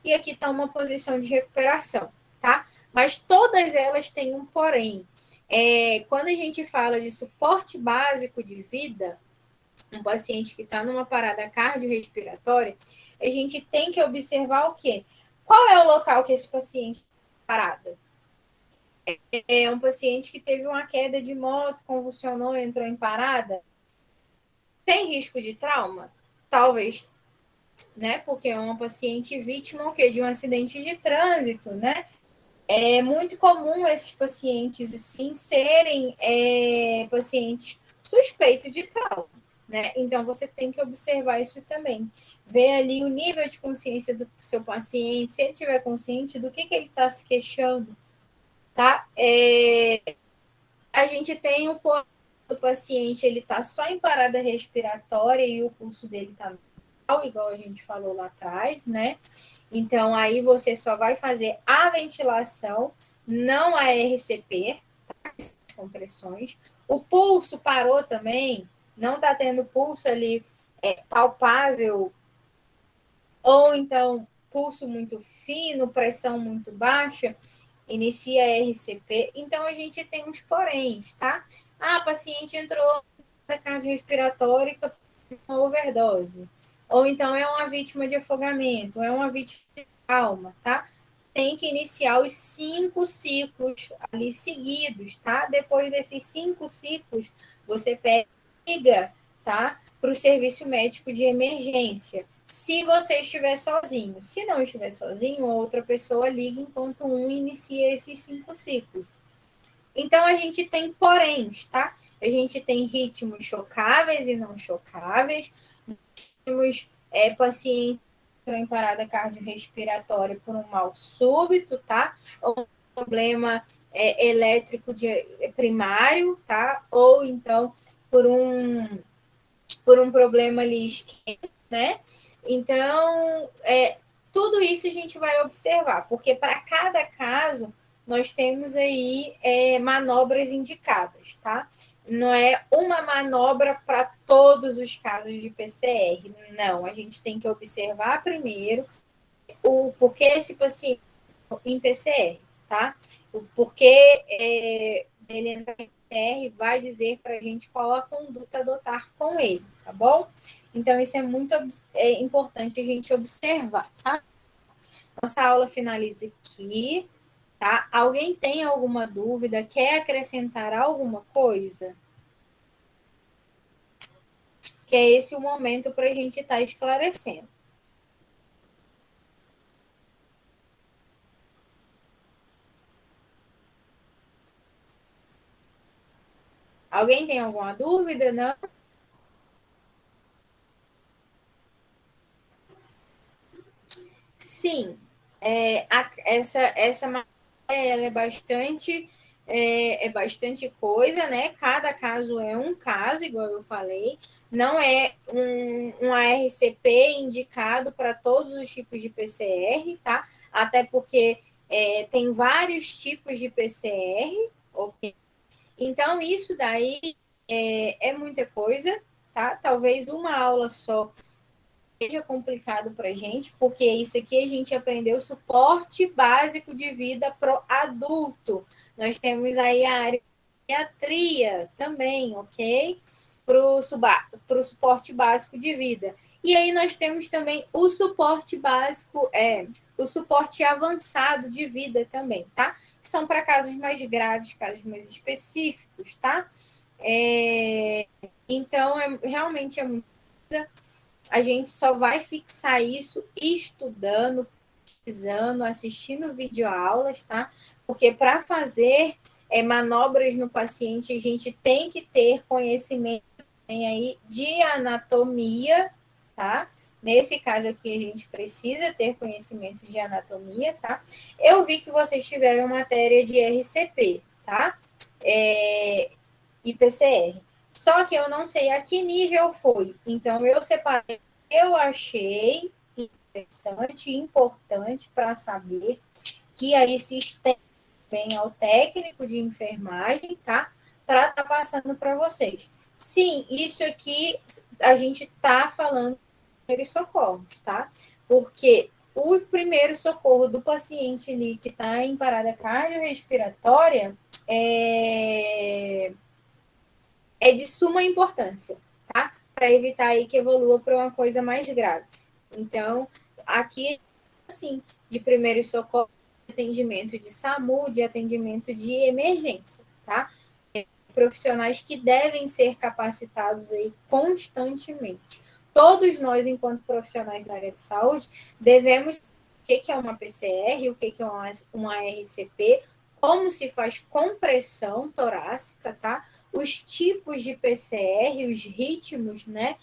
E aqui está uma posição de recuperação, tá? Mas todas elas têm um porém. Quando a gente fala de suporte básico de vida, um paciente que está numa parada cardiorrespiratória, a gente tem que observar o quê? Qual é o local que esse paciente está parado? É um paciente que teve uma queda de moto, convulsionou, entrou em parada? Tem risco de trauma? Talvez, né? Porque é uma paciente vítima o quê? De um acidente de trânsito, né? É muito comum esses pacientes, sim, serem pacientes suspeitos de trauma, né? Então, você tem que observar isso também. Ver ali o nível de consciência do seu paciente, se ele estiver consciente do que ele está se queixando, tá? A gente tem o paciente, ele está só em parada respiratória e o pulso dele está normal, igual a gente falou lá atrás, né? Então, aí você só vai fazer a ventilação, não a RCP, tá? As compressões. O pulso parou também, não está tendo pulso ali palpável, ou então pulso muito fino, pressão muito baixa, inicia a RCP. Então, a gente tem uns poréns, tá? A paciente entrou na cardiorrespiratória com uma overdose. Ou então é uma vítima de afogamento, é uma vítima de trauma, tá? tem que iniciar os 5 ciclos ali seguidos, tá? Depois desses 5 ciclos, você pega, tá? Para o serviço médico de emergência. Se você estiver sozinho. Se não estiver sozinho, outra pessoa liga enquanto um inicia esses 5 ciclos. Então, a gente tem poréns, tá? A gente tem ritmos chocáveis e não chocáveis. Temos pacientes em parada cardiorrespiratória por um mal súbito, tá? Ou um problema elétrico primário, tá? Ou então por um problema ali isquêmico, né? Então, tudo isso a gente vai observar, porque para cada caso nós temos aí manobras indicadas, tá? Não é uma manobra para todos os casos de PCR, não. A gente tem que observar primeiro o porquê esse paciente em PCR, tá? O porquê ele entrar em PCR vai dizer para a gente qual a conduta adotar com ele, tá bom? Então, isso é muito importante a gente observar, tá? Nossa aula finaliza aqui. Tá? Alguém tem alguma dúvida? Quer acrescentar alguma coisa? Que é esse o momento para a gente estar esclarecendo. Alguém tem alguma dúvida? Não? Sim. Essa matéria ela é bastante coisa, né? Cada caso é um caso, igual eu falei. Não é um ARCP indicado para todos os tipos de PCR, tá? Até porque tem vários tipos de PCR, ok? Então, isso daí é muita coisa, tá? Talvez uma aula só seja complicado para a gente, porque isso aqui a gente aprendeu suporte básico de vida para o adulto. Nós temos aí a área de pediatria também, ok? Para o suporte básico de vida. E aí nós temos também o suporte básico, o suporte avançado de vida também, tá? Que são para casos mais graves, casos mais específicos, tá? Então, realmente é muito. A gente só vai fixar isso estudando, pesquisando, assistindo videoaulas, tá? Porque para fazer manobras no paciente, a gente tem que ter conhecimento aí de anatomia, tá? Nesse caso aqui, a gente precisa ter conhecimento de anatomia, tá? Eu vi que vocês tiveram matéria de RCP, tá? E PCR. Só que eu não sei a que nível foi. Então, eu separei, eu achei interessante e importante para saber que aí se estende bem ao técnico de enfermagem, tá? Para estar passando para vocês. Sim, isso aqui a gente está falando de primeiros socorros, tá? Porque o primeiro socorro do paciente ali que está em parada cardiorrespiratória é de suma importância, tá? Para evitar aí que evolua para uma coisa mais grave. Então, aqui, assim, de primeiro socorro, de atendimento de SAMU, de atendimento de emergência, tá? Profissionais que devem ser capacitados aí constantemente. Todos nós, enquanto profissionais da área de saúde, devemos saber o que é uma PCR, o que é uma RCP, como se faz compressão torácica, tá? Os tipos de PCR, os ritmos, né,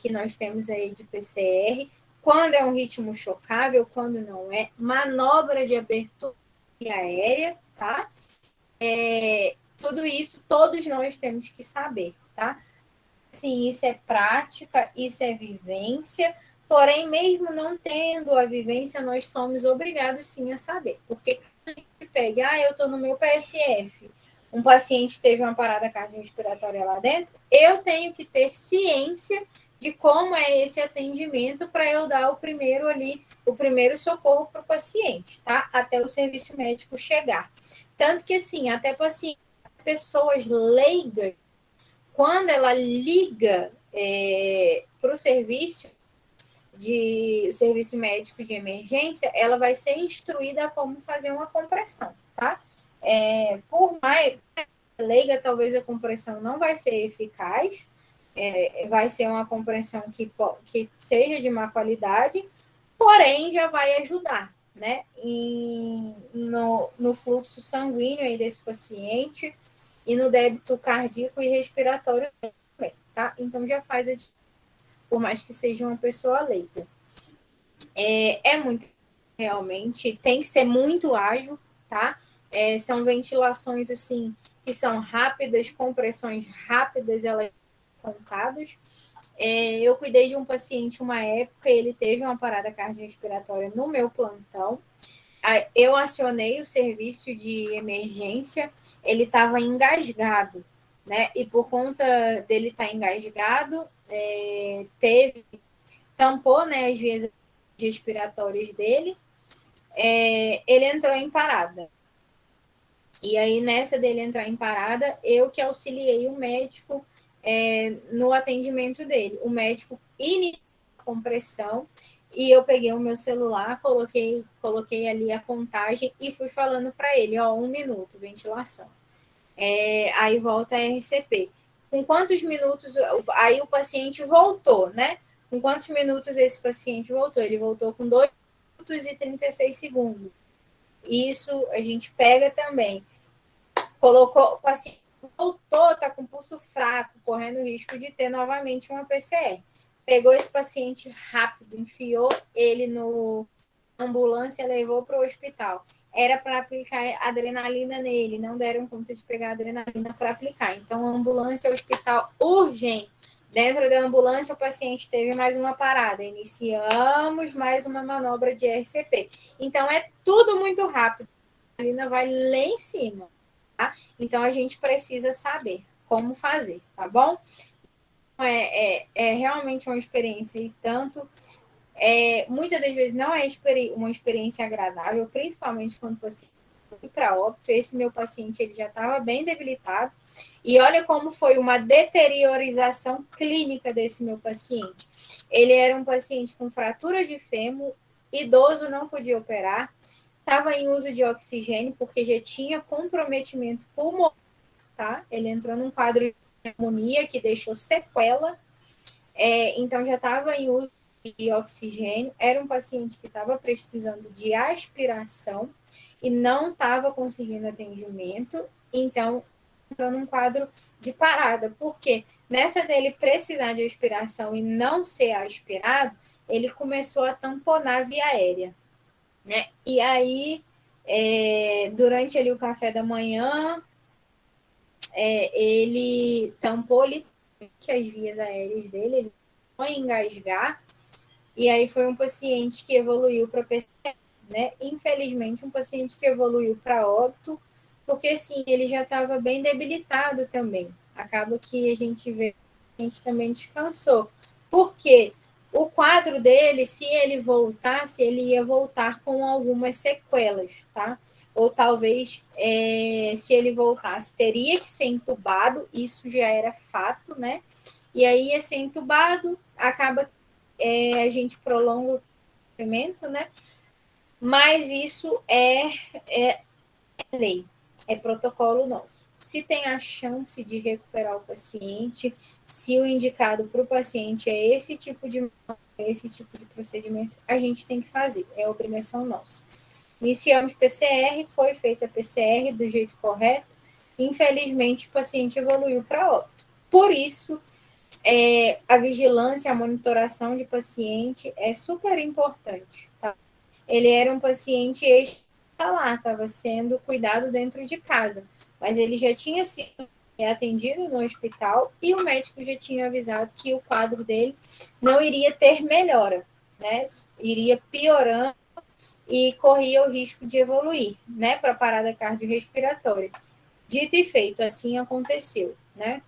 que nós temos aí de PCR, quando é um ritmo chocável, quando não é, manobra de abertura aérea, tá? Tudo isso, todos nós temos que saber, tá? Sim, isso é prática, isso é vivência, porém, mesmo não tendo a vivência, nós somos obrigados sim a saber, porque pega, eu estou no meu PSF, um paciente teve uma parada cardiorrespiratória lá dentro, eu tenho que ter ciência de como é esse atendimento para eu dar o primeiro socorro para o paciente, tá? Até o serviço médico chegar. Tanto que, assim, até pessoas leigas, quando ela liga para o serviço de serviço médico de emergência, ela vai ser instruída a como fazer uma compressão, tá? Por mais leiga, talvez a compressão não vai ser eficaz, vai ser uma compressão que seja de má qualidade, porém já vai ajudar, né, no fluxo sanguíneo aí desse paciente e no débito cardíaco e respiratório também, tá? Então já faz a diferença, por mais que seja uma pessoa leiga. Muito, realmente, tem que ser muito ágil, tá? São ventilações, assim, que são rápidas, compressões rápidas, elas são contadas. Eu cuidei de um paciente uma época, ele teve uma parada cardiorrespiratória no meu plantão. Eu acionei o serviço de emergência, ele estava engasgado, né? E por conta dele estar engasgado, tampou, né, as vias respiratórias dele, ele entrou em parada. E aí, nessa dele entrar em parada, eu que auxiliei o médico no atendimento dele. O médico iniciou a compressão e eu peguei o meu celular, coloquei ali a contagem e fui falando para ele, 1 minuto, ventilação. Aí volta a RCP. Com quantos minutos... Aí o paciente voltou, né? Com quantos minutos esse paciente voltou? Ele voltou com 2 minutos e 36 segundos. Isso a gente pega também. Colocou, o paciente voltou, está com pulso fraco, correndo o risco de ter novamente uma PCR. Pegou esse paciente rápido, enfiou ele na ambulância, levou para o hospital. Era para aplicar adrenalina nele, não deram conta de pegar adrenalina para aplicar. Então, ambulância, hospital urgente. Dentro da ambulância, o paciente teve mais uma parada. Iniciamos mais uma manobra de RCP. Então, é tudo muito rápido. A adrenalina vai lá em cima. Tá? Então, a gente precisa saber como fazer, tá bom? É realmente uma experiência e tanto... muitas das vezes não é uma experiência agradável, principalmente quando o paciente foi para óbito. Esse meu paciente ele já estava bem debilitado, e olha como foi uma deteriorização clínica desse meu paciente. Ele era um paciente com fratura de fêmur, idoso, não podia operar, estava em uso de oxigênio, porque já tinha comprometimento pulmonar, tá? Ele entrou num quadro de pneumonia que deixou sequela, então já estava em uso de oxigênio, era um paciente que estava precisando de aspiração e não estava conseguindo atendimento, então entrou num quadro de parada, porque nessa dele precisar de aspiração e não ser aspirado, ele começou a tamponar a via aérea, né? E aí, durante ali o café da manhã, ele tampou literalmente as vias aéreas dele, ele foi engasgar. E aí foi um paciente que evoluiu para PCR, né? Infelizmente, um paciente que evoluiu para óbito, porque sim, ele já estava bem debilitado também. Acaba que a gente vê, a gente também descansou. Porque o quadro dele, se ele voltasse, ele ia voltar com algumas sequelas, tá? Ou talvez, se ele voltasse, teria que ser entubado, isso já era fato, né? E aí ia ser entubado, acaba a gente prolonga o sofrimento, né? Mas isso é lei, é protocolo nosso. Se tem a chance de recuperar o paciente, se o indicado para o paciente é esse tipo de procedimento, a gente tem que fazer, é obrigação nossa. Iniciamos PCR, foi feita a PCR do jeito correto, infelizmente o paciente evoluiu para óbito. Por isso, a vigilância, a monitoração de paciente é super importante. Tá? Ele era um paciente lá, estava sendo cuidado dentro de casa, mas ele já tinha sido atendido no hospital e o médico já tinha avisado que o quadro dele não iria ter melhora, né? Iria piorando e corria o risco de evoluir, né, para parada cardiorrespiratória. Dito e feito, assim aconteceu, né?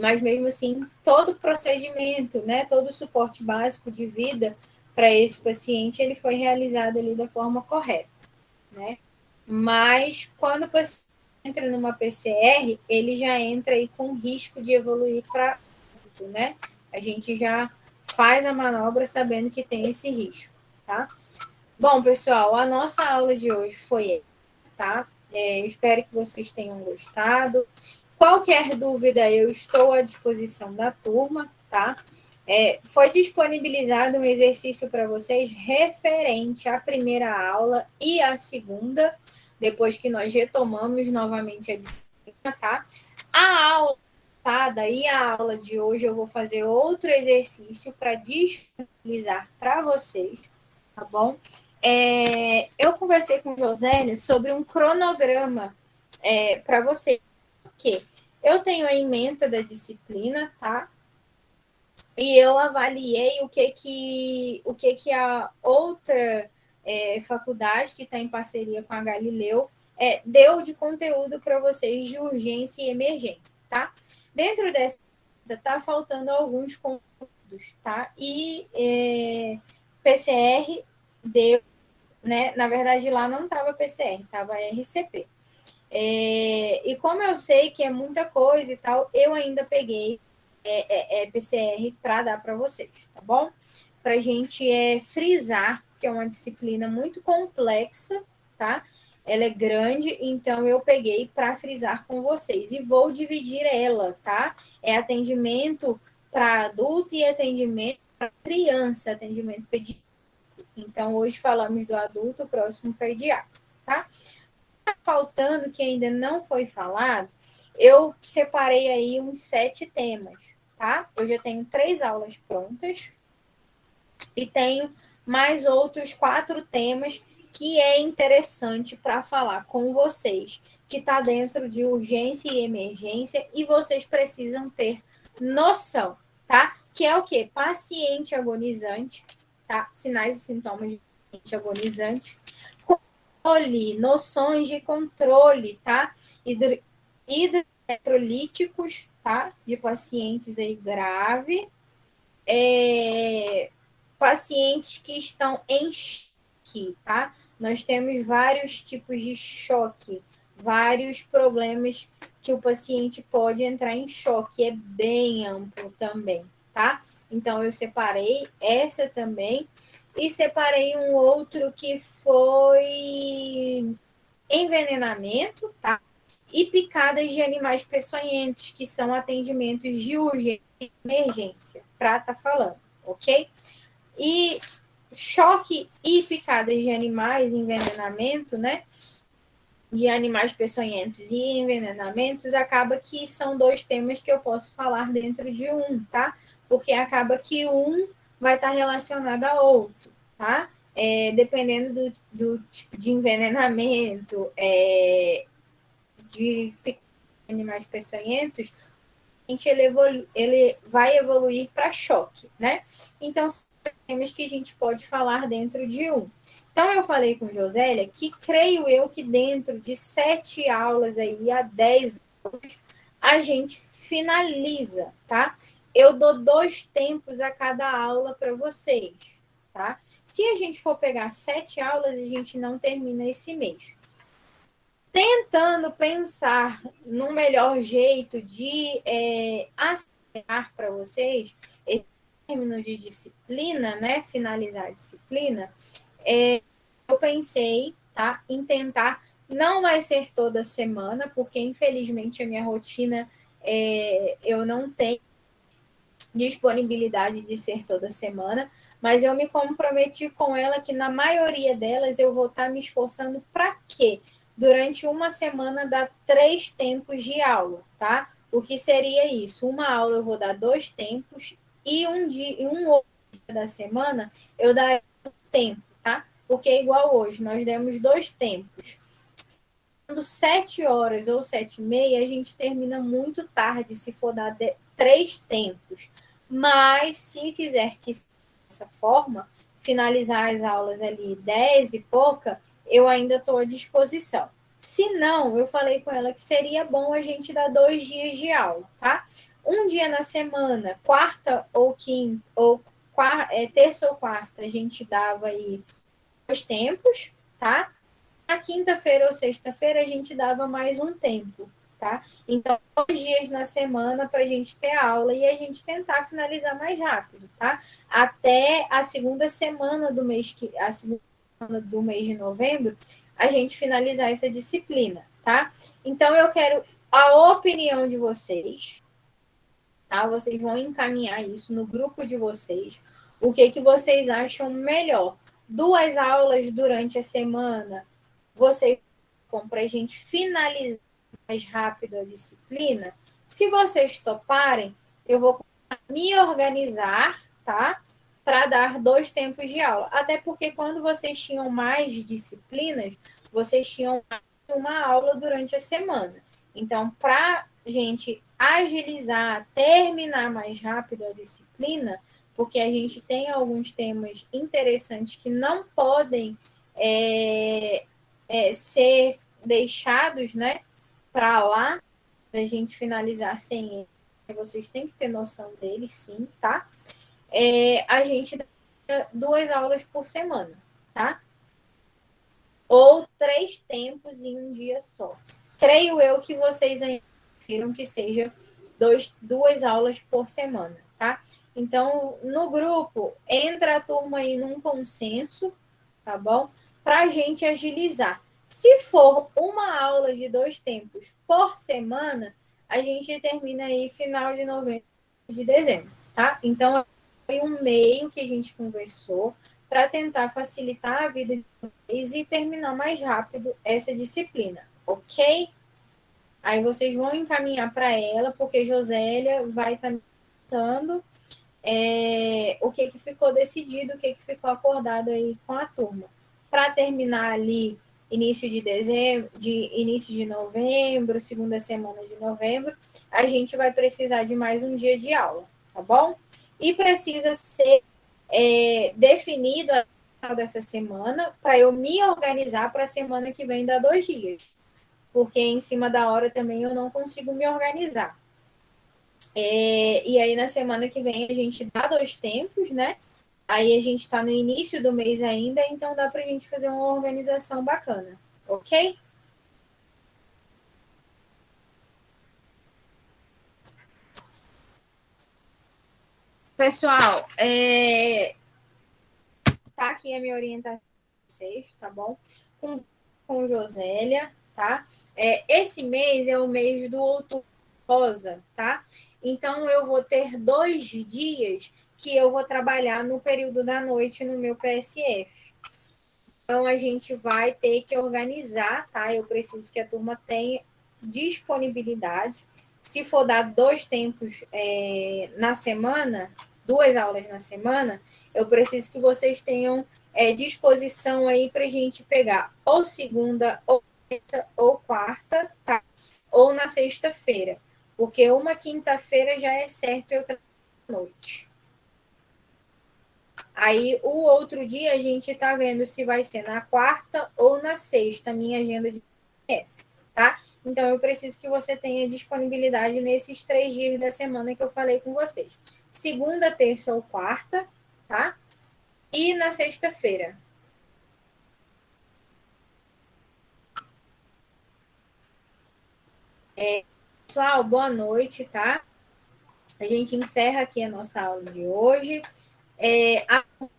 Mas mesmo assim, todo o procedimento, né, todo o suporte básico de vida para esse paciente, ele foi realizado ali da forma correta, né? Mas quando o paciente entra numa PCR, ele já entra aí com risco de evoluir para óbito, né? A gente já faz a manobra sabendo que tem esse risco, tá? Bom, pessoal, a nossa aula de hoje foi essa, tá? Espero que vocês tenham gostado. Qualquer dúvida, eu estou à disposição da turma, tá? Foi disponibilizado um exercício para vocês referente à primeira aula e à segunda, depois que nós retomamos novamente a disciplina, tá? A aula passada e a aula de hoje eu vou fazer outro exercício para disponibilizar para vocês, tá bom? Eu conversei com Josélia sobre um cronograma para vocês, porque eu tenho a ementa da disciplina, tá? E eu avaliei o que a outra faculdade, que está em parceria com a Galileu, deu de conteúdo para vocês de urgência e emergência, tá? Dentro dessa, tá faltando alguns conteúdos, tá? E PCR deu, né? Na verdade, lá não estava PCR, estava RCP. E como eu sei que é muita coisa e tal, eu ainda peguei PCR para dar para vocês, tá bom? Para a gente frisar, que é uma disciplina muito complexa, tá? Ela é grande, então eu peguei para frisar com vocês e vou dividir ela, tá? É atendimento para adulto e atendimento para criança, atendimento pediátrico. Então, hoje falamos do adulto, o próximo pediátrico, tá? Faltando, que ainda não foi falado, eu separei aí uns 7 temas, tá? Eu já tenho 3 aulas prontas e tenho mais outros 4 temas que é interessante para falar com vocês, que está dentro de urgência e emergência e vocês precisam ter noção, tá? Que é o quê? Paciente agonizante, tá? Sinais e sintomas de paciente agonizante, controle, noções de controle, tá? Hidroeletrolíticos, tá? De pacientes aí grave, pacientes que estão em choque, tá? Nós temos vários tipos de choque, vários problemas que o paciente pode entrar em choque, é bem amplo também, tá? Então, eu separei essa também e separei um outro que foi envenenamento, tá? E picadas de animais peçonhentos, que são atendimentos de urgência e emergência, para estar falando, ok? E choque e picadas de animais, envenenamento, né? De animais peçonhentos e envenenamentos, acaba que são 2 temas que eu posso falar dentro de um, tá? Porque acaba que um vai estar relacionado a outro, tá? Dependendo do tipo de envenenamento, de animais peçonhentos, ele vai evoluir para choque, né? Então, são temas que a gente pode falar dentro de um. Então, eu falei com Josélia que creio eu que dentro de 7 aulas aí a 10 aulas, a gente finaliza, tá? Eu dou 2 tempos a cada aula para vocês, tá? Se a gente for pegar 7 aulas, a gente não termina esse mês. Tentando pensar no melhor jeito de acelerar para vocês esse término de disciplina, né? Finalizar a disciplina, eu pensei, tá, em tentar. Não vai ser toda semana, porque infelizmente a minha rotina eu não tenho disponibilidade de ser toda semana, mas eu me comprometi com ela que na maioria delas eu vou estar me esforçando para quê? Durante uma semana dar 3 tempos de aula, tá? O que seria isso? Uma aula eu vou dar 2 tempos e um outro dia da semana eu darei um tempo, tá? Porque é igual hoje, nós demos 2 tempos. Quando 7 horas ou 7h30, a gente termina muito tarde se for dar 3 tempos. Mas se quiser que dessa forma, finalizar as aulas ali 10 e pouca, eu ainda estou à disposição. Se não, eu falei com ela que seria bom a gente dar 2 dias de aula, tá? Um dia na semana, quarta ou quinta, ou terça ou quarta, a gente dava aí 2 tempos, tá? Na quinta-feira ou sexta-feira, a gente dava mais um tempo. tá? Então, 2 dias na semana para a gente ter aula e a gente tentar finalizar mais rápido, tá? Até a segunda semana do mês de novembro, a gente finalizar essa disciplina, tá? Então, eu quero a opinião de vocês, tá? Vocês vão encaminhar isso no grupo de vocês. O que vocês acham melhor? 2 aulas durante a semana, vocês para a gente finalizar mais rápido a disciplina? Se vocês toparem, eu vou me organizar, tá? Para dar 2 tempos de aula. Até porque quando vocês tinham mais disciplinas, vocês tinham uma aula durante a semana. Então, para gente agilizar, terminar mais rápido a disciplina, porque a gente tem alguns temas interessantes que não podem ser deixados, né, para lá, da gente finalizar sem ele. Vocês têm que ter noção deles, sim, tá? A gente dá 2 aulas por semana, tá? Ou 3 tempos em um dia só. Creio eu que vocês ainda viram que seja 2 aulas por semana, tá? Então, no grupo, entra a turma aí num consenso, tá bom? Para a gente agilizar. Se for uma aula de 2 tempos por semana, a gente termina aí final de novembro, de dezembro, tá? Então, foi um meio que a gente conversou para tentar facilitar a vida de vocês e terminar mais rápido essa disciplina, ok? Aí vocês vão encaminhar para ela, porque Josélia vai estar contando o que ficou decidido, o que ficou acordado aí com a turma. Para terminar ali início de dezembro, início de novembro, segunda semana de novembro, a gente vai precisar de mais um dia de aula, tá bom? E precisa ser definido a final dessa semana para eu me organizar para a semana que vem dar 2 dias, porque em cima da hora também eu não consigo me organizar. E aí na semana que vem a gente dá 2 tempos, né? Aí a gente está no início do mês ainda, então dá para a gente fazer uma organização bacana, ok? Pessoal, tá aqui a minha orientação para vocês, tá bom? Com Josélia, tá? Esse mês é o mês do outubro rosa, tá? Então, eu vou ter 2 dias que eu vou trabalhar no período da noite no meu PSF. Então, a gente vai ter que organizar, tá? Eu preciso que a turma tenha disponibilidade. Se for dar 2 tempos na semana, 2 aulas na semana, eu preciso que vocês tenham disposição aí para a gente pegar ou segunda, ou terça, ou quarta, tá? Ou na sexta-feira. Porque uma quinta-feira já é certo eu trabalhar à noite. Aí, o outro dia, a gente está vendo se vai ser na quarta ou na sexta, minha agenda de PF, tá? Então, eu preciso que você tenha disponibilidade nesses 3 dias da semana que eu falei com vocês. Segunda, terça ou quarta, tá? E na sexta-feira. Pessoal, boa noite, tá? A gente encerra aqui a nossa aula de hoje.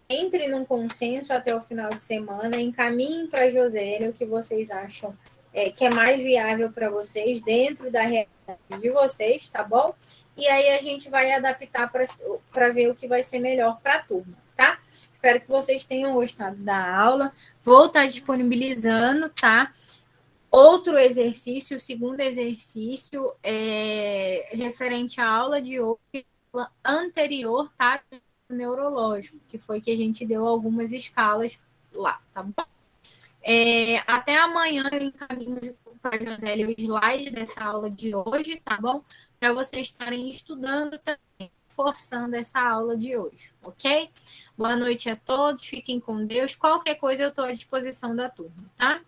Entre num consenso até o final de semana, encaminhem para a Josélia o que vocês acham que é mais viável para vocês, dentro da realidade de vocês, tá bom? E aí a gente vai adaptar para ver o que vai ser melhor para a turma, tá? Espero que vocês tenham gostado da aula. Vou estar disponibilizando, tá? Outro exercício, o segundo exercício, referente à aula de hoje, anterior, tá? Neurológico, que foi que a gente deu algumas escalas lá, tá bom? Até amanhã eu encaminho para a Josélia o slide dessa aula de hoje, tá bom? Para vocês estarem estudando também, forçando essa aula de hoje, ok? Boa noite a todos, fiquem com Deus. Qualquer coisa eu estou à disposição da turma, tá?